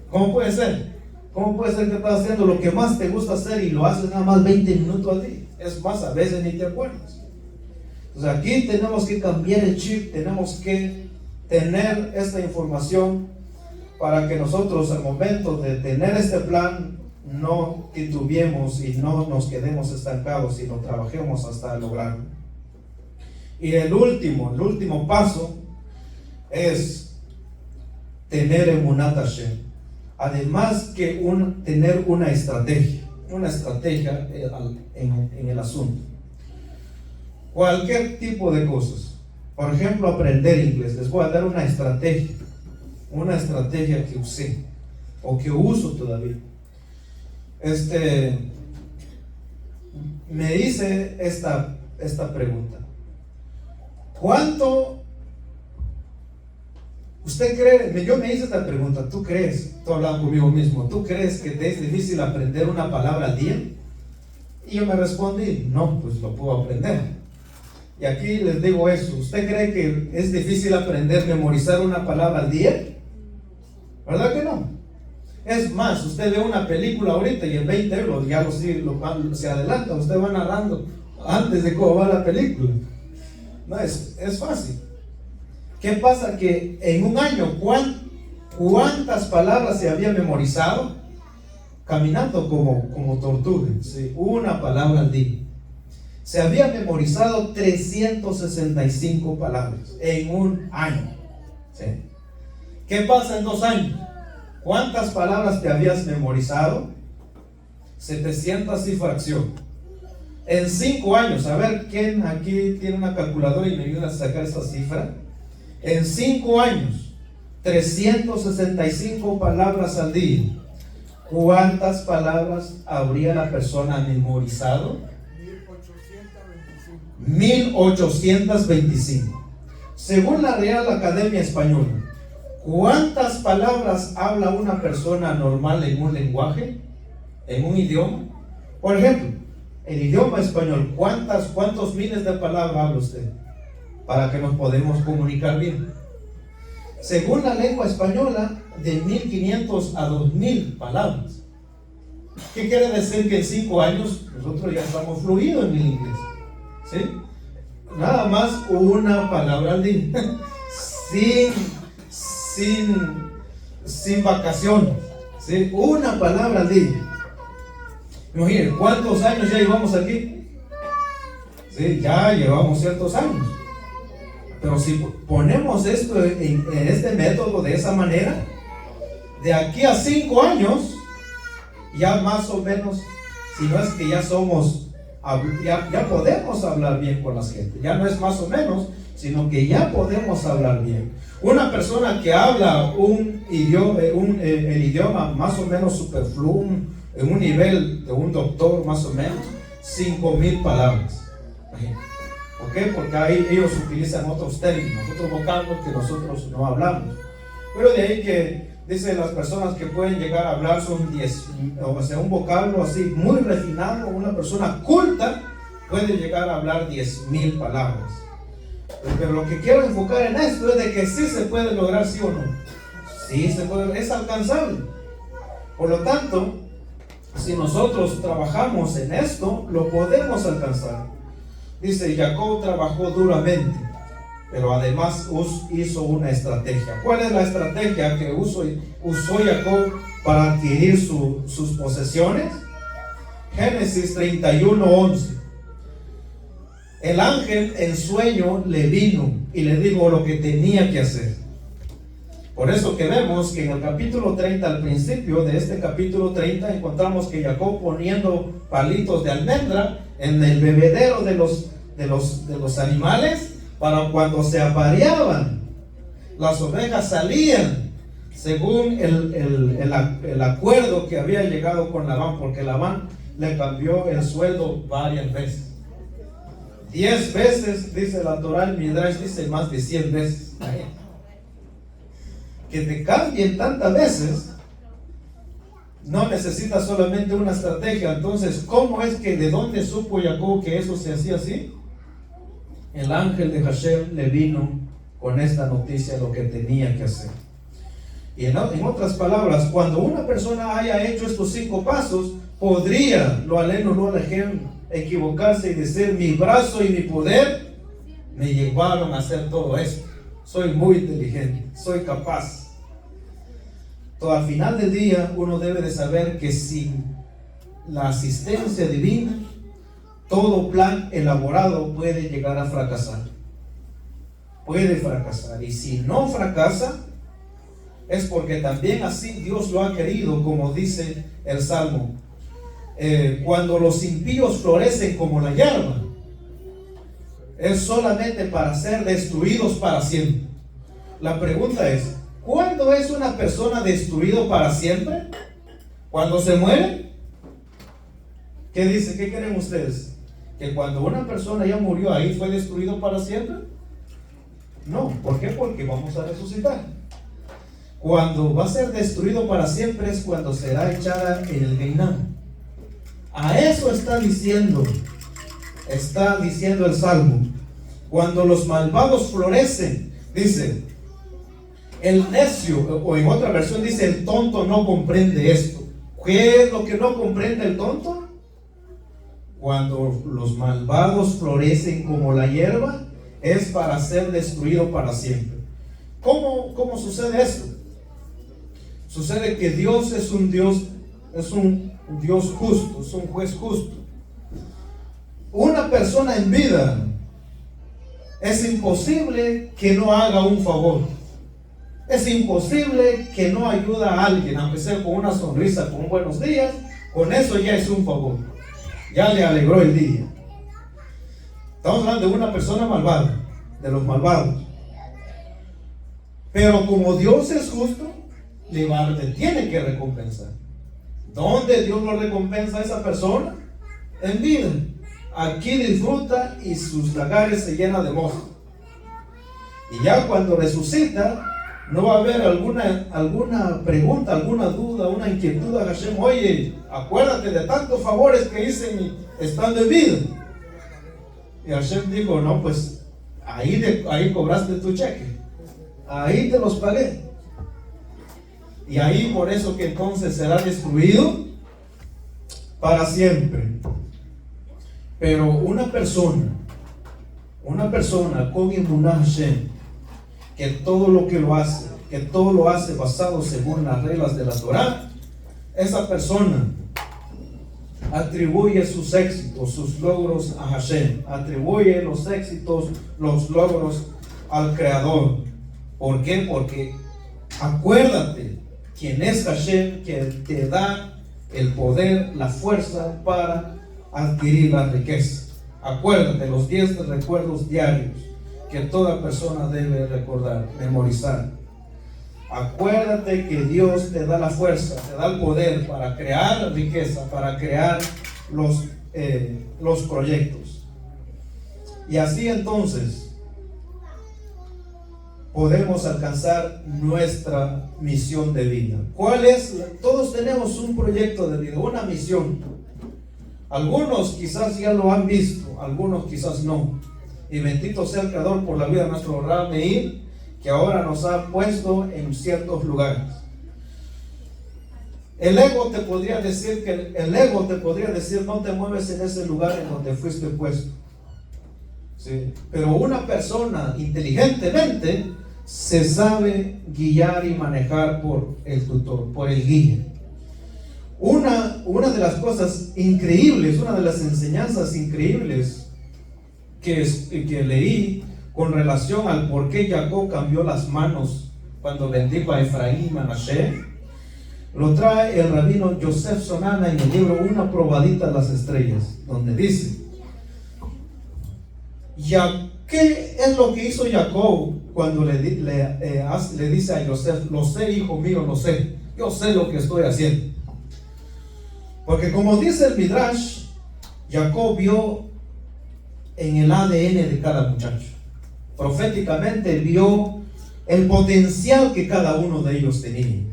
S1: ¿Cómo puede ser? ¿Cómo puede ser que estás haciendo lo que más te gusta hacer y lo haces nada más 20 minutos al día? Es más, a veces ni te acuerdas. Entonces aquí tenemos que cambiar el chip, tenemos que tener esta información para que nosotros al momento de tener este plan no titubeemos y no nos quedemos estancados, sino trabajemos hasta lograrlo. Y el último paso es tener emunat Hashem. Además que tener una estrategia en el asunto. Cualquier tipo de cosas. Por ejemplo, aprender inglés. Les voy a dar una estrategia que usé o que uso todavía. Me hice esta pregunta. ¿Cuánto usted cree? Yo me hice esta pregunta. ¿Tú crees? Estoy hablando conmigo mismo. ¿Tú crees que te es difícil aprender una palabra al día? Y yo me respondí, no, pues lo puedo aprender. Y aquí les digo eso. ¿Usted cree que es difícil memorizar una palabra al día? ¿Verdad que no? Es más, usted ve una película ahorita y en 20 euros ya se adelanta. Usted va narrando antes de cómo va la película. No, es fácil. ¿Qué pasa? Que en un año, ¿cuántas palabras se había memorizado? Caminando como tortuga, ¿sí? Una palabra al día. Se había memorizado 365 palabras en un año, ¿sí? ¿Qué pasa en 2 años? ¿Cuántas palabras te habías memorizado? 700 y fracción. En 5 años, a ver, ¿quién aquí tiene una calculadora y me ayuda a sacar esta cifra? En 5 años, 365 palabras al día. ¿Cuántas palabras habría la persona memorizado? 1825. Según la Real Academia Española, ¿cuántas palabras habla una persona normal en un lenguaje? ¿En un idioma? Por ejemplo, el idioma español, ¿cuántos miles de palabras habla usted? Para que nos podamos comunicar bien. Según la lengua española, de 1500 a 2000 palabras. ¿Qué quiere decir? Que en 5 años nosotros ya estamos fluidos en el inglés, ¿sí? Nada más una palabra al día. sin vacaciones, ¿sí? Una palabra al día. Imagínense, ¿cuántos años ya llevamos aquí? Sí, ya llevamos ciertos años. Pero si ponemos esto en este método de esa manera, de aquí a 5 años, ya más o menos, si no es que ya somos, ya podemos hablar bien con la gente. Ya no es más o menos, sino que ya podemos hablar bien. Una persona que habla un idioma, el idioma más o menos superfluo, en un nivel de un doctor más o menos, 5,000 palabras. ¿Por qué? Porque ahí ellos utilizan otros términos, otros vocablos que nosotros no hablamos. Pero de ahí que dicen las personas que pueden llegar a hablar son 10, o sea, un vocablo así muy refinado. Una persona culta puede llegar a hablar 10,000 palabras. Pero lo que quiero enfocar en esto es de que sí se puede lograr, sí o no. Sí se puede, es alcanzable. Por lo tanto, si nosotros trabajamos en esto, lo podemos alcanzar. Dice, Jacob trabajó duramente, pero además hizo una estrategia. ¿Cuál es la estrategia que usó Jacob para adquirir sus posesiones? Génesis 31:11. El ángel en sueño le vino y le dijo lo que tenía que hacer. Por eso que vemos que en el capítulo 30, al principio de este capítulo 30, encontramos que Jacob poniendo palitos de almendra en el bebedero de los animales, para cuando se apareaban, las ovejas salían según el acuerdo que había llegado con Labán, porque Labán le cambió el sueldo varias veces. 10 veces, dice la Torah, el Midrash dice más de 100 veces. Que te cambien tantas veces, no necesitas solamente una estrategia. Entonces, ¿cómo es que de dónde supo Jacob que eso se hacía así? El ángel de Hashem le vino con esta noticia lo que tenía que hacer. Y en otras palabras, cuando una persona haya hecho estos 5 pasos, podría, lo aleno, lo alejen, equivocarse y decir, mi brazo y mi poder me llevaron a hacer todo esto. Soy muy inteligente, soy capaz. Todo al final del día, uno debe de saber que sin la asistencia divina, todo plan elaborado puede llegar a fracasar. Puede fracasar. Y si no fracasa, es porque también así Dios lo ha querido, como dice el Salmo. Cuando los impíos florecen como la hierba, es solamente para ser destruidos para siempre. La pregunta es, ¿cuándo es una persona destruida para siempre? ¿Cuando se muere? ¿Qué dice? ¿Qué creen ustedes? ¿Que cuando una persona ya murió ahí fue destruido para siempre? No. ¿Por qué? Porque vamos a resucitar. Cuando va a ser destruido para siempre es cuando será echada en el Geinam. A eso está diciendo el Salmo. Cuando los malvados florecen, dice, el necio, o en otra versión dice, el tonto no comprende esto. ¿Qué es lo que no comprende el tonto? Cuando los malvados florecen como la hierba, es para ser destruido para siempre. ¿Cómo sucede esto? Sucede que Dios es un Dios justo, es un juez justo. Una persona en vida, es imposible que no haga un favor. Es imposible que no ayude a alguien, aunque sea con una sonrisa, con un buenos días. Con eso ya es un favor. Ya le alegró el día. Estamos hablando de una persona malvada, de los malvados. Pero como Dios es justo, le tiene que recompensar. ¿Dónde Dios lo recompensa a esa persona? En vida. Aquí disfruta y sus lagares se llenan de mosto. Y ya cuando resucita, no va a haber alguna pregunta, alguna duda, una inquietud a Hashem. Oye, acuérdate de tantos favores que hice estando en vida. Y Hashem dijo, no, pues ahí cobraste tu cheque. Ahí te los pagué. Y ahí por eso que entonces será destruido para siempre. Pero una persona con Emunah Hashem, que todo lo hace basado según las reglas de la Torah, esa persona atribuye sus éxitos, sus logros a Hashem, atribuye los éxitos, los logros al Creador. ¿Por qué? Porque acuérdate quién es Hashem, que te da el poder, la fuerza para adquirir la riqueza. Acuérdate los 10 recuerdos diarios que toda persona debe recordar, memorizar. Acuérdate que Dios te da la fuerza, te da el poder para crear riqueza, para crear los proyectos. Y así entonces podemos alcanzar nuestra misión de vida. ¿Cuál es? Todos tenemos un proyecto de vida, una misión. Algunos quizás ya lo han visto, algunos quizás no. Y bendito sea el Creador por la vida de nuestro Rab Meir, que ahora nos ha puesto en ciertos lugares. El ego te podría decir no te mueves en ese lugar en donde fuiste puesto. ¿Sí? Pero una persona inteligentemente se sabe guiar y manejar por el tutor, por el guía. Una de las cosas increíbles, una de las enseñanzas increíbles que leí con relación al por qué Jacob cambió las manos cuando bendijo a Efraín y Manashe, lo trae el rabino Yosef Sonana en el libro Una probadita a las estrellas, donde dice: ¿qué es lo que hizo Jacob cuando le dice a Yosef? Lo sé, hijo mío, lo sé, yo sé lo que estoy haciendo. Porque como dice el Midrash, Jacob vio en el ADN de cada muchacho. Proféticamente vio el potencial que cada uno de ellos tenía.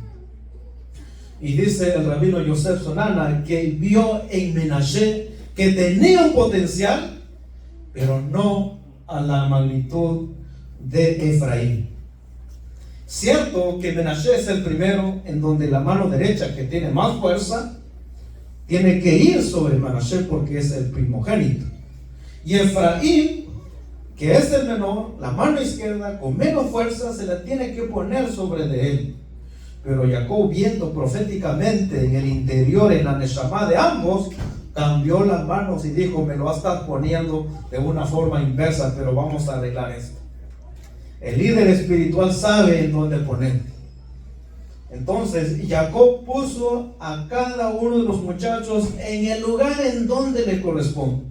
S1: Y dice el rabino Yosef Sonana que vio en Menashe que tenía un potencial, pero no a la magnitud de Efraín. Cierto que Menashe es el primero en donde la mano derecha, que tiene más fuerza, tiene que ir sobre Manashe porque es el primogénito. Y Efraín, que es el menor, la mano izquierda con menos fuerza se la tiene que poner sobre de él. Pero Jacob, viendo proféticamente en el interior, en la neshama de ambos, cambió las manos y dijo: me lo va a estar poniendo de una forma inversa, pero vamos a arreglar esto. El líder espiritual sabe en dónde poner. Entonces Jacob puso a cada uno de los muchachos en el lugar en donde le corresponde.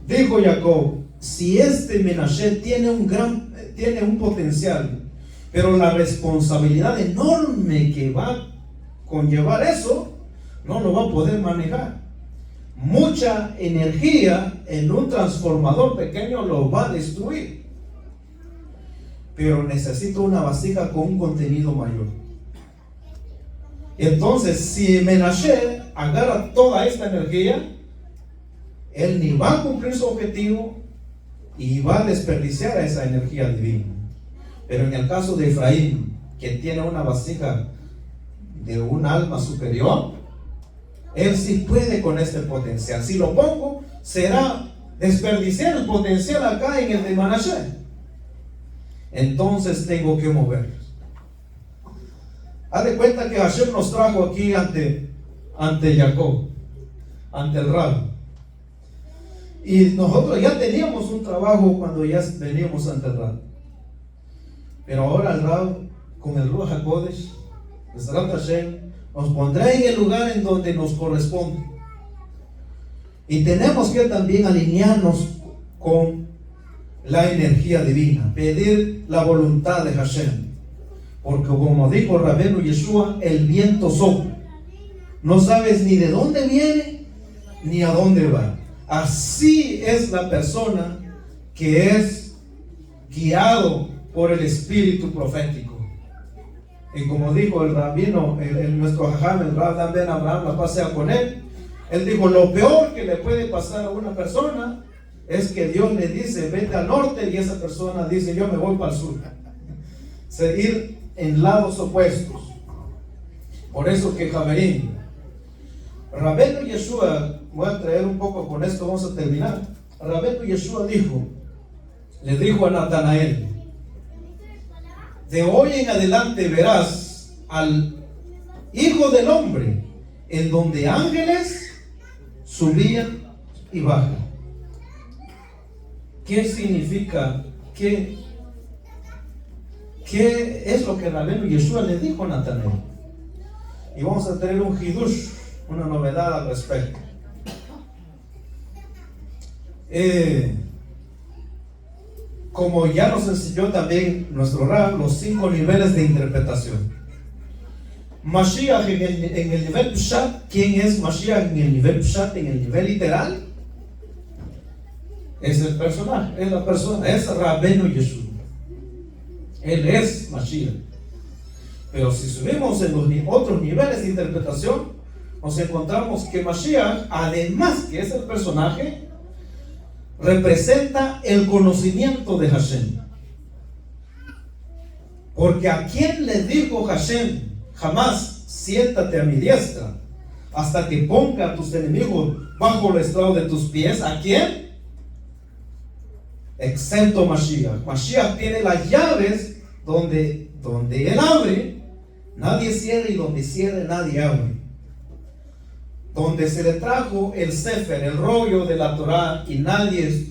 S1: Dijo Jacob: si este Menashe tiene un potencial, pero la responsabilidad enorme que va a conllevar eso, no lo va a poder manejar. Mucha energía en un transformador pequeño lo va a destruir. Pero necesito una vasija con un contenido mayor. Entonces, si Menashe agarra toda esta energía, él ni va a cumplir su objetivo y va a desperdiciar esa energía divina. Pero en el caso de Efraín, que tiene una vasija de un alma superior, él sí puede con este potencial. Si lo pongo, será desperdiciar el potencial acá en el de Manashe. Entonces tengo que moverlos. Haz de cuenta que Hashem nos trajo aquí ante Jacob, ante el Rab. Y nosotros ya teníamos un trabajo cuando ya veníamos ante el Rab. Pero ahora el Rab, con el Ruach HaKodesh, Hashem, nos pondrá en el lugar en donde nos corresponde. Y tenemos que también alinearnos con la energía divina, pedir la voluntad de Hashem. Porque como dijo Rabenu Yeshua, el viento sopla. No sabes ni de dónde viene, ni a dónde va. Así es la persona que es guiado por el espíritu profético. Y como dijo el rabino, nuestro jajam, el Rab Dan Ben Abraham, la paz sea con él, él dijo: lo peor que le puede pasar a una persona es que Dios le dice: vete al norte, y esa persona dice: yo me voy para el sur. Ir en lados opuestos. Por eso que Javerín, Rabenu Yeshua, voy a traer un poco con esto, vamos a terminar. Rabenu Yeshua le dijo a Natanael: de hoy en adelante verás al Hijo del Hombre en donde ángeles subían y bajan. ¿Qué significa? ¿Qué es lo que Rabenu Yeshua le dijo a Natanael? Y vamos a tener un hidush una novedad al respecto. Como ya nos enseñó también nuestro Rab, los 5 niveles de interpretación. Mashiach en el nivel Pshat. ¿Quién es Mashiach en el nivel Pshat? En el nivel literal, es el personaje, es la persona, es Rabbeinu Yeshua. Él es Mashiach. Pero si subimos en los otros niveles de interpretación, nos encontramos que Mashiach, además que es el personaje, representa el conocimiento de Hashem. Porque ¿a quién le dijo Hashem jamás siéntate a mi diestra hasta que ponga a tus enemigos bajo el estrado de tus pies? ¿A quién? Excepto Mashiach. Mashiach tiene las llaves donde él abre, nadie cierra, y donde cierra, nadie abre. Donde se le trajo el Sefer, el rollo de la Torah, y nadie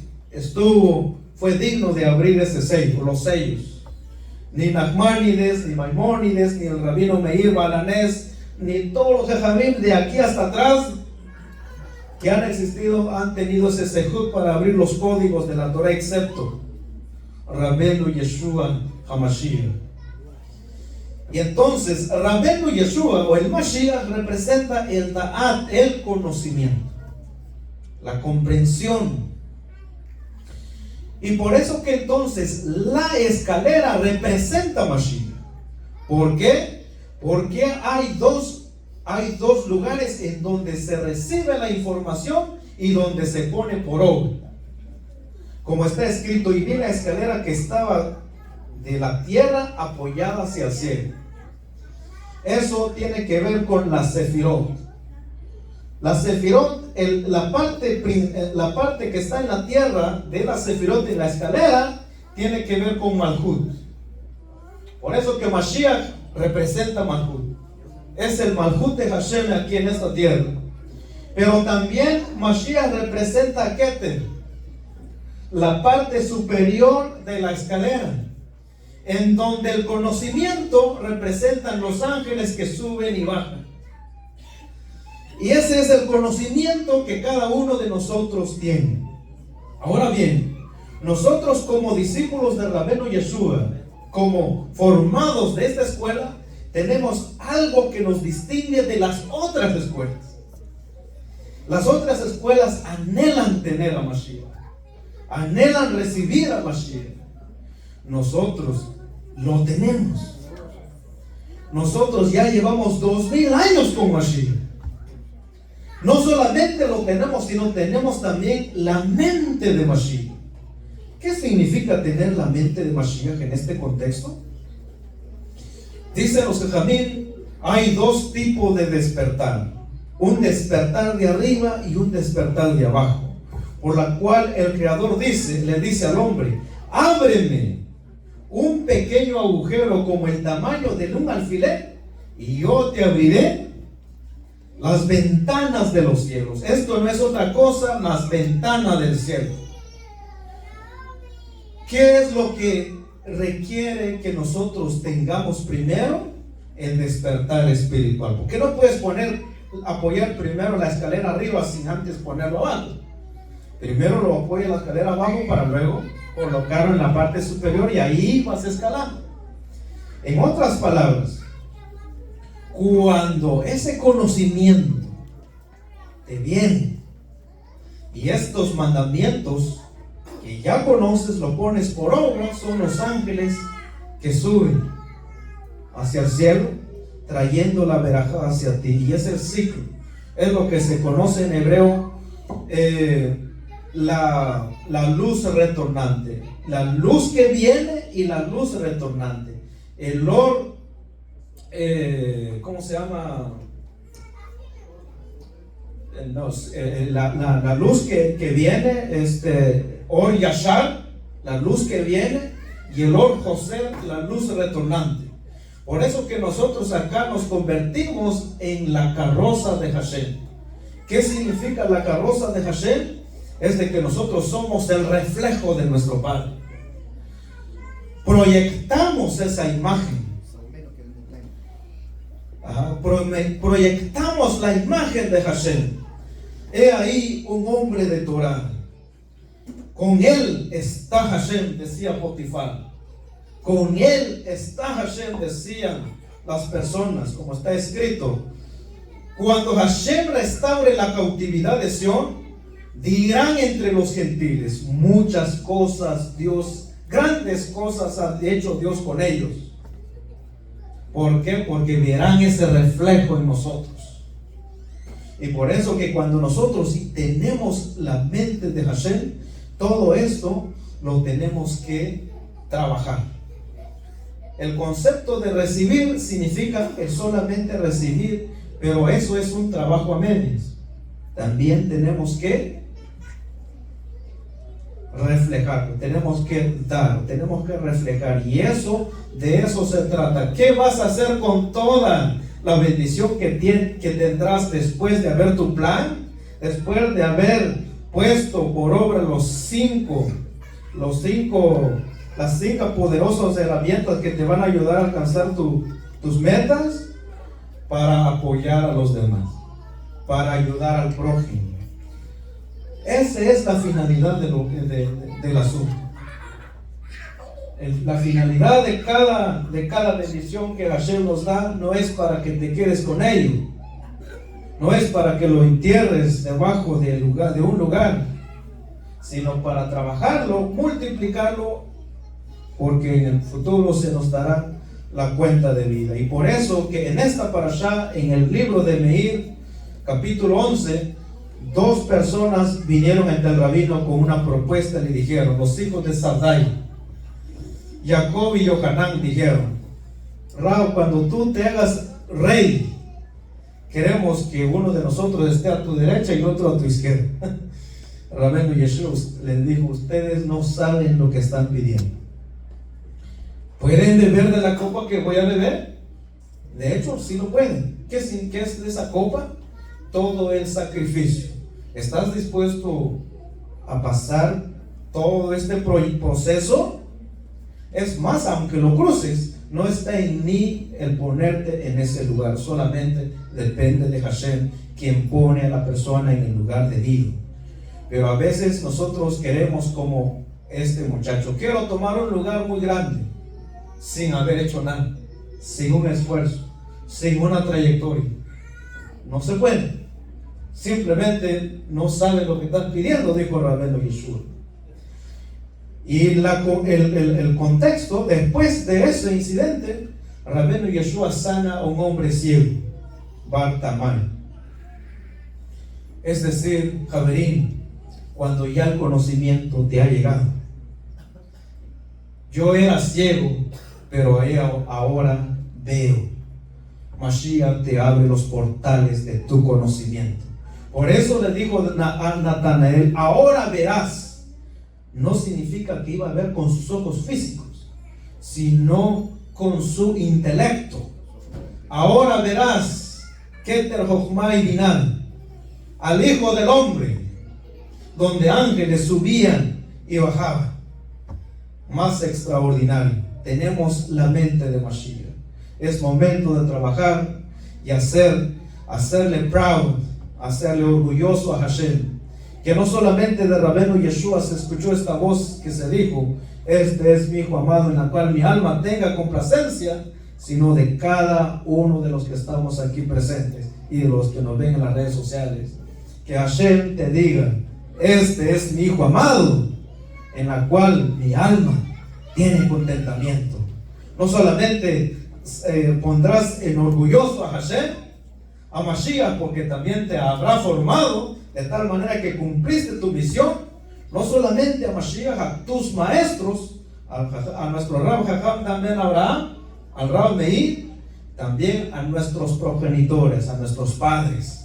S1: fue digno de abrir ese sello, los sellos. Ni Nachmanides, ni Maimónides, ni el rabino Meir Balanés, ni todos los jajamim de aquí hasta atrás que han existido han tenido ese sejud para abrir los códigos de la Torah, excepto Rabbeinu Yeshua HaMashiach. Y entonces Rabbeinu Yeshua o el Mashiach representa el Da'at, el conocimiento, la comprensión. Y por eso que entonces la escalera representa Mashiach. ¿Por qué? Porque hay dos lugares en donde se recibe la información y donde se pone por obra. Como está escrito, y vi la escalera que estaba de la tierra apoyada hacia el cielo. Eso tiene que ver con la Sefirot. La Sefirot, la parte que está en la tierra de la Sefirot en la escalera, tiene que ver con Malhut. Por eso que Mashiach representa Malhut. Es el Malhut de Hashem aquí en esta tierra. Pero también Mashiach representa Keter, la parte superior de la escalera, en donde el conocimiento representan los ángeles que suben y bajan. Y ese es el conocimiento que cada uno de nosotros tiene. Ahora bien, nosotros como discípulos de Rabbeinu Yeshua, como formados de esta escuela, tenemos algo que nos distingue de las otras escuelas. Las otras escuelas anhelan tener a Mashiach, anhelan recibir a Mashiach. Nosotros lo tenemos. Nosotros ya llevamos 2000 años con Mashiach. No solamente lo tenemos, sino tenemos también la mente de Mashiach. ¿Qué significa tener la mente de Mashiach en este contexto? Dicen los jajamim, hay dos tipos de despertar. Un despertar de arriba y un despertar de abajo. Por la cual el Creador le dice al hombre, ábreme un pequeño agujero como el tamaño de un alfiler y yo te abriré las ventanas de los cielos. Esto no es otra cosa más ventana del cielo. ¿Qué es lo que requiere que nosotros tengamos primero? El despertar espiritual. Porque no puedes apoyar primero la escalera arriba sin antes ponerlo abajo. Primero lo apoya la escalera abajo para luego colocarlo en la parte superior y ahí vas escalando. En otras palabras, cuando ese conocimiento te viene y estos mandamientos que ya conoces lo pones por obra, son los ángeles que suben hacia el cielo trayendo la verajá hacia ti, y es el ciclo, es lo que se conoce en hebreo la luz retornante, la luz que viene y la luz retornante. El or, ¿cómo se llama? La luz que viene, Or Yashar, la luz que viene, y el Or José, la luz retornante. Por eso que nosotros acá nos convertimos en la carroza de Hashem. ¿Qué significa la carroza de Hashem? Es de que nosotros somos el reflejo de nuestro Padre. Proyectamos esa imagen. proyectamos la imagen de Hashem. He ahí un hombre de Torah. Con él está Hashem, decía Potifar. Con él está Hashem, decían las personas, como está escrito. Cuando Hashem restaure la cautividad de Sión, dirán entre los gentiles, muchas cosas Dios, grandes cosas ha hecho Dios con ellos. ¿Por qué? Porque verán ese reflejo en nosotros. Y por eso que cuando nosotros tenemos la mente de Hashem, todo esto lo tenemos que trabajar. El concepto de recibir significa el solamente recibir, pero eso es un trabajo a medias. También tenemos que reflejar, tenemos que dar, tenemos que reflejar. Y de eso se trata. ¿Qué vas a hacer con toda la bendición que tendrás después de haber tu plan? Después de haber puesto por obra las cinco poderosas herramientas que te van a ayudar a alcanzar tus metas, para apoyar a los demás, para ayudar al prójimo. Esa es la finalidad del asunto. La finalidad de cada bendición que Hashem nos da no es para que te quedes con ello, no es para que lo entierres debajo de un lugar, sino para trabajarlo, multiplicarlo, porque en el futuro se nos dará la cuenta de vida. Y por eso que en esta parashá, en el libro de Meir, capítulo 11, dos personas vinieron ante el rabino con una propuesta. Le dijeron, los hijos de Sardai, Jacob y Yohanan, dijeron: Rab, cuando tú te hagas rey, queremos que uno de nosotros esté a tu derecha y otro a tu izquierda. Rabino Yeshua les dijo: ustedes no saben lo que están pidiendo. ¿Pueden beber de la copa que voy a beber? De hecho, sí lo pueden. ¿Qué es esa copa? Todo el sacrificio. ¿Estás dispuesto a pasar todo este proceso? Es más, aunque lo cruces, no está en mí el ponerte en ese lugar. Solamente depende de Hashem, quien pone a la persona en el lugar debido. Pero a veces nosotros queremos, como este muchacho, quiero tomar un lugar muy grande, sin haber hecho nada, sin un esfuerzo, sin una trayectoria. No se puede. Simplemente no sabe lo que están pidiendo, dijo Rabino Yeshua. Y el contexto, después de ese incidente, Rabino Yeshua sana a un hombre ciego, Bartamay. Es decir, Javerín, cuando ya el conocimiento te ha llegado. Yo era ciego, pero ahora veo. Mashiach te abre los portales de tu conocimiento. Por eso le dijo a Natanael: ahora verás. No significa que iba a ver con sus ojos físicos, sino con su intelecto. Ahora verás Keter Jochma y Binah, al Hijo del Hombre, donde ángeles subían y bajaban. Más extraordinario. Tenemos la mente de Mashiach. Es momento de trabajar y hacerle proud, hacerle orgulloso a Hashem. Que no solamente de Rabino Yeshua se escuchó esta voz que se dijo: este es mi hijo amado en la cual mi alma tenga complacencia, sino de cada uno de los que estamos aquí presentes y de los que nos ven en las redes sociales. Que Hashem te diga: este es mi hijo amado en la cual mi alma tiene contentamiento. No solamente pondrás en orgulloso a Hashem, a Mashiach, porque también te habrá formado de tal manera que cumpliste tu misión. No solamente a Mashiach, a tus maestros, a nuestro Rab Jajam también Abraham, al Rab Meir, también a nuestros progenitores, a nuestros padres.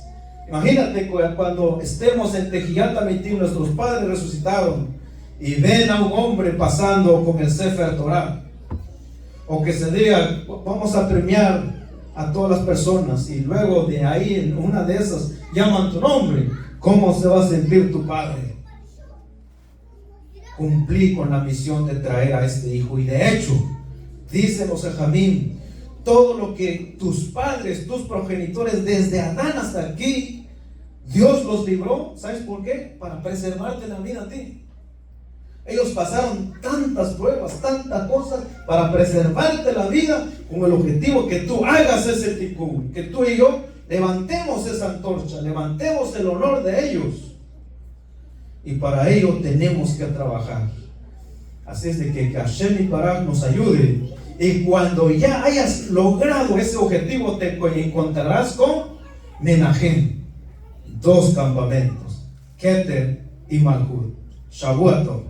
S1: Imagínate cuando estemos en Tejiyat Amitim, nuestros padres resucitaron, y ven a un hombre pasando con el Sefer Torah, o que se diga: vamos a premiar a todas las personas, y luego de ahí en una de esas llaman tu nombre. ¿Cómo se va a sentir tu padre? Cumplí con la misión de traer a este hijo. Y de hecho, dicen los Ejamim, todo lo que tus padres, tus progenitores, desde Adán hasta aquí, Dios los libró. ¿Sabes por qué? Para preservarte la vida a ti. Ellos pasaron tantas pruebas, tantas cosas para preservarte la vida, con el objetivo que tú hagas ese tikkun, que tú y yo levantemos esa antorcha, levantemos el honor de ellos. Y para ello tenemos que trabajar. Así es de que Hashem y Baraj nos ayude. Y cuando ya hayas logrado ese objetivo, te encontrarás con Menahem. 2 campamentos, Keter y Malhut. Shavua Tov.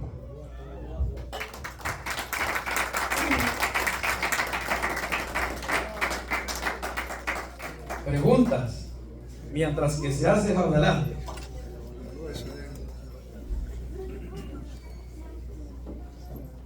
S1: Preguntas mientras que se hace adelante.